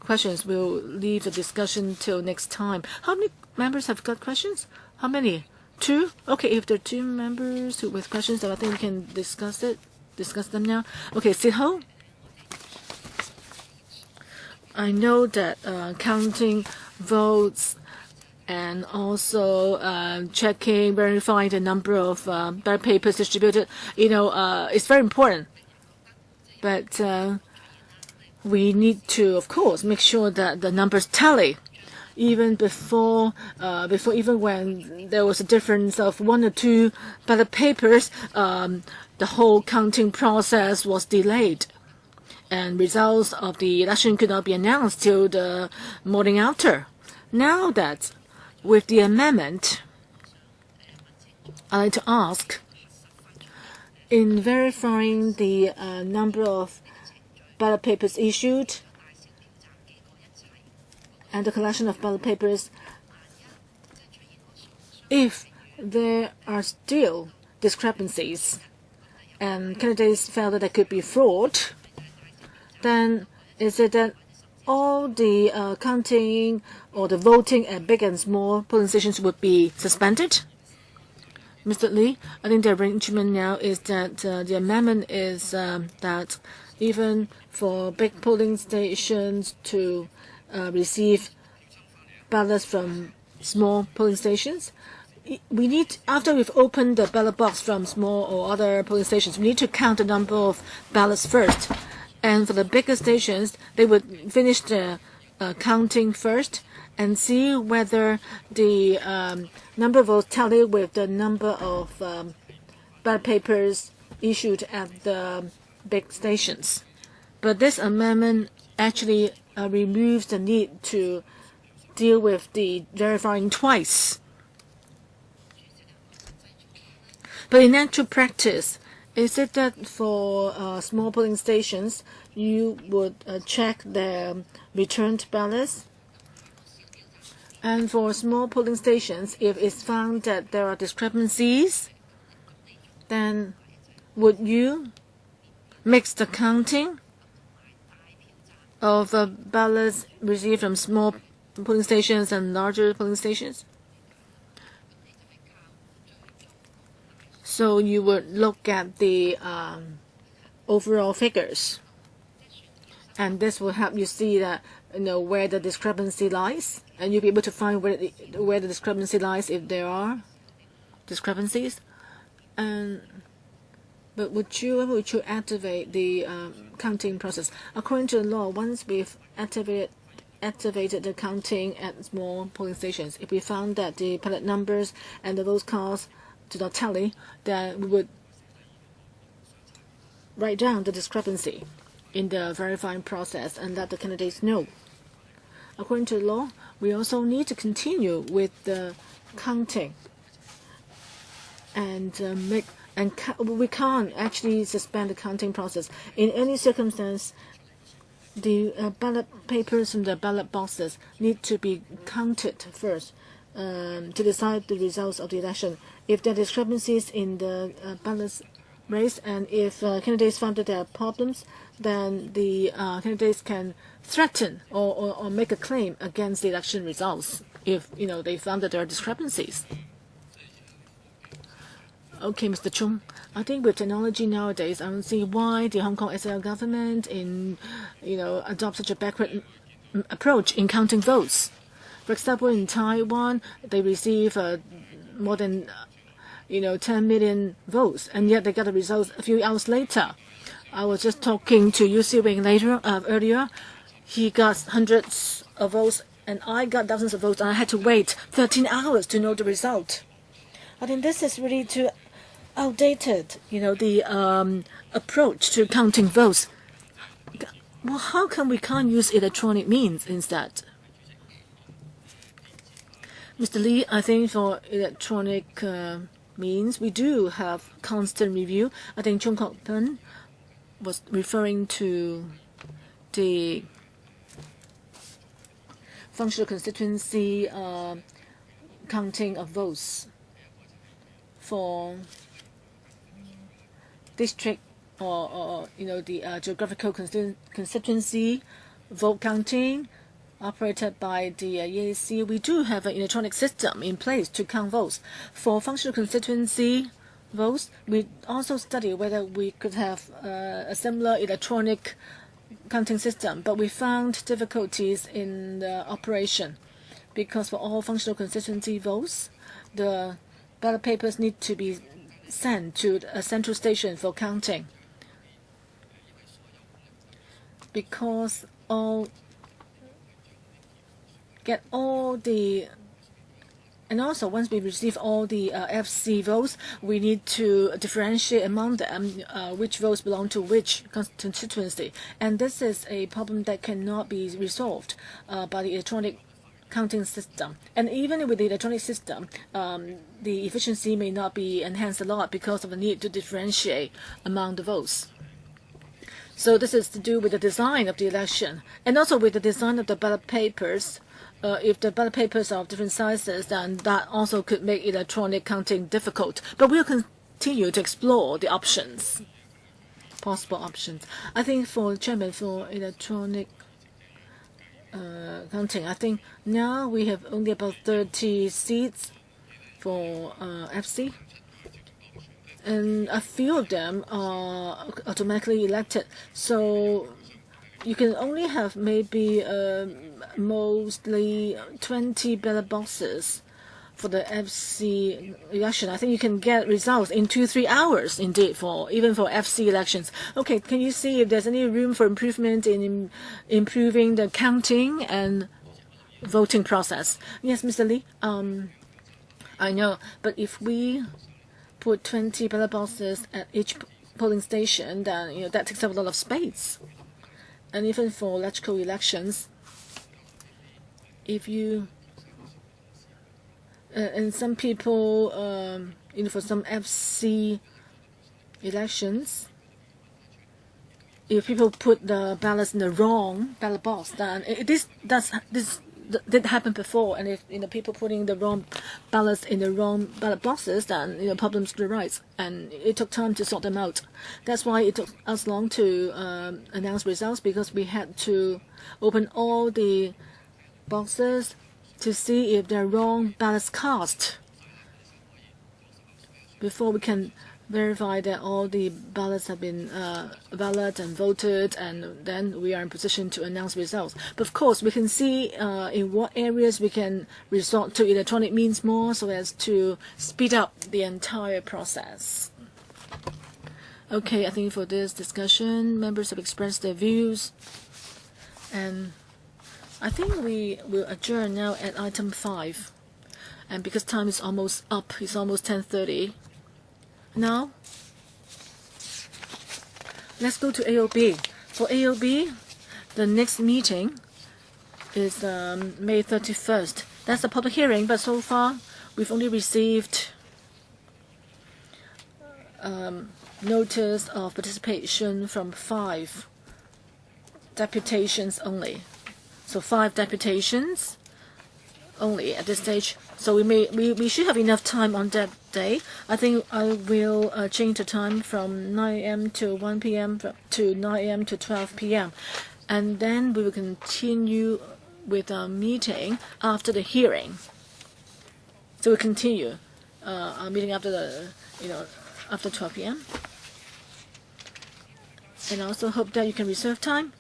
questions, we'll leave the discussion till next time. How many members have got questions? How many? 2? Okay, if there are 2 members with questions, then I think we can discuss them now. Okay, Sit-Ho. I know that counting votes and also checking, verifying the number of ballot papers distributed, it's very important. But we need to, of course, make sure that the numbers tally. Even before even when there was a difference of 1 or 2 ballot papers, the whole counting process was delayed. And results of the election could not be announced till the morning after. Now that with the amendment, I'd like to ask, in verifying the number of ballot papers issued and the collection of ballot papers, if there are still discrepancies and candidates felt that there could be fraud, then is it that all the counting or the voting at big and small polling stations would be suspended? Mr. Lee, I think the arrangement now is that the amendment is that even for big polling stations to receive ballots from small polling stations, we need, after we've opened the ballot box from small or other polling stations, we need to count the number of ballots first. And for the bigger stations, they would finish the counting first and see whether the number of votes tally with the number of ballot papers issued at the big stations. But this amendment actually removes the need to deal with the verifying twice. But in actual practice, is it that for small polling stations, you would check their returned ballots? And for small polling stations, if it's found that there are discrepancies, then would you mix the counting of ballots received from small polling stations and larger polling stations? So you would look at the overall figures, and this will help you see that where the discrepancy lies, and you'll be able to find where the discrepancy lies if there are discrepancies. But would you activate the counting process? According to the law, once we've activated the counting at small polling stations, if we found that the ballot numbers and the vote counts do not tally, then we would write down the discrepancy in the verifying process and let the candidates know. According to the law, we also need to continue with the counting and we can't actually suspend the counting process. In any circumstance, the ballot papers from the ballot boxes need to be counted first to decide the results of the election. If there are discrepancies in the ballot race and if candidates found that there are problems, then the candidates can threaten or make a claim against the election results if they found that there are discrepancies. Okay, Mr. Chung, I think with technology nowadays, I don't see why the Hong Kong SAR government adopt such a backward approach in counting votes. For example, in Taiwan, they receive more than 10 million votes, and yet they got the results a few hours later. I was just talking to Yu Si-wing earlier. He got hundreds of votes, and I got thousands of votes, and I had to wait 13 hours to know the result. I think this is really too outdated, the approach to counting votes. Well, how come we can't use electronic means instead? Mr. Lee, I think for electronic means, we do have constant review. I think Chung Kok-pun was referring to the functional constituency counting of votes for district or the geographical constituency vote counting operated by the EAC, we do have an electronic system in place to count votes. For functional constituency votes, we also study whether we could have a similar electronic counting system, but we found difficulties in the operation because for all functional constituency votes, the ballot papers need to be sent to a central station for counting. Because and also once we receive all the FC votes, we need to differentiate among them which votes belong to which constituency. And this is a problem that cannot be resolved by the electronic counting system. And even with the electronic system, the efficiency may not be enhanced a lot because of the need to differentiate among the votes. So this is to do with the design of the election and also with the design of the ballot papers. If the ballot papers are of different sizes, then that also could make electronic counting difficult. But we'll continue to explore the options, possible options. I think for Chairman, for electronic counting, I think now we have only about 30 seats for FC. And a few of them are automatically elected. So you can only have maybe mostly 20 ballot boxes for the FC election. I think you can get results in 2-3 hours, indeed, even for FC elections. Okay, can you see if there's any room for improvement in improving the counting and voting process? Yes, Mr. Lee. I know, but if we put 20 ballot boxes at each polling station, then that takes up a lot of space. And even for electrical elections, if you and some people, for some FC elections, if people put the ballots in the wrong ballot box, then this did happen before. And if people putting the wrong ballots in the wrong ballot boxes, then problems could arise, and it took time to sort them out. That's why it took us long to announce results, because we had to open all the boxes to see if there are wrong ballots cast before we can verify that all the ballots have been valid and voted, and then we are in position to announce results. But of course, we can see in what areas we can resort to electronic means more so as to speed up the entire process. Okay, I think for this discussion, members have expressed their views, and I think we will adjourn now at item 5. And because time is almost up, it's almost 10:30. Now, let's go to AOB. For AOB, the next meeting is May 31st. That's a public hearing, but so far we've only received notice of participation from 5 deputations only. So 5 deputations only at this stage. So we should have enough time on that day. I think I will change the time from 9 a.m. to 1 p.m. to 9 a.m. to 12 p.m. And then we will continue with our meeting after the hearing. So we'll continue our meeting after after 12 p.m. And I also hope that you can reserve time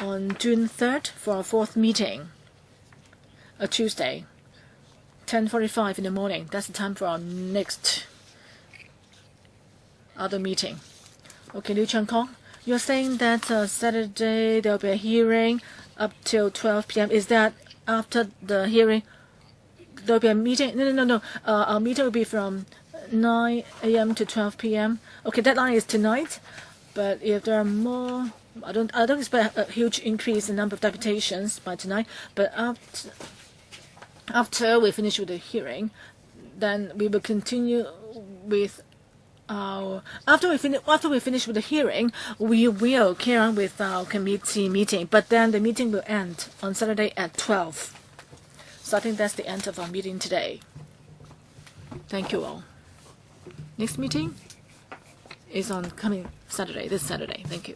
on June 3rd for our 4th meeting, a Tuesday. 10:45 in the morning. That's the time for our next other meeting. Okay, Liu Chang-kong, you're saying that Saturday there will be a hearing up till 12 p.m. Is that after the hearing there will be a meeting? No. Our meeting will be from 9 a.m. to 12 p.m. Okay, deadline is tonight, but if there are more, I don't expect a huge increase in number of deputations by tonight. But after we finish with the hearing, then we will continue with our. After we finish with the hearing, we will carry on with our committee meeting. But then the meeting will end on Saturday at 12. So I think that's the end of our meeting today. Thank you all. Next meeting is on coming Saturday. This Saturday. Thank you.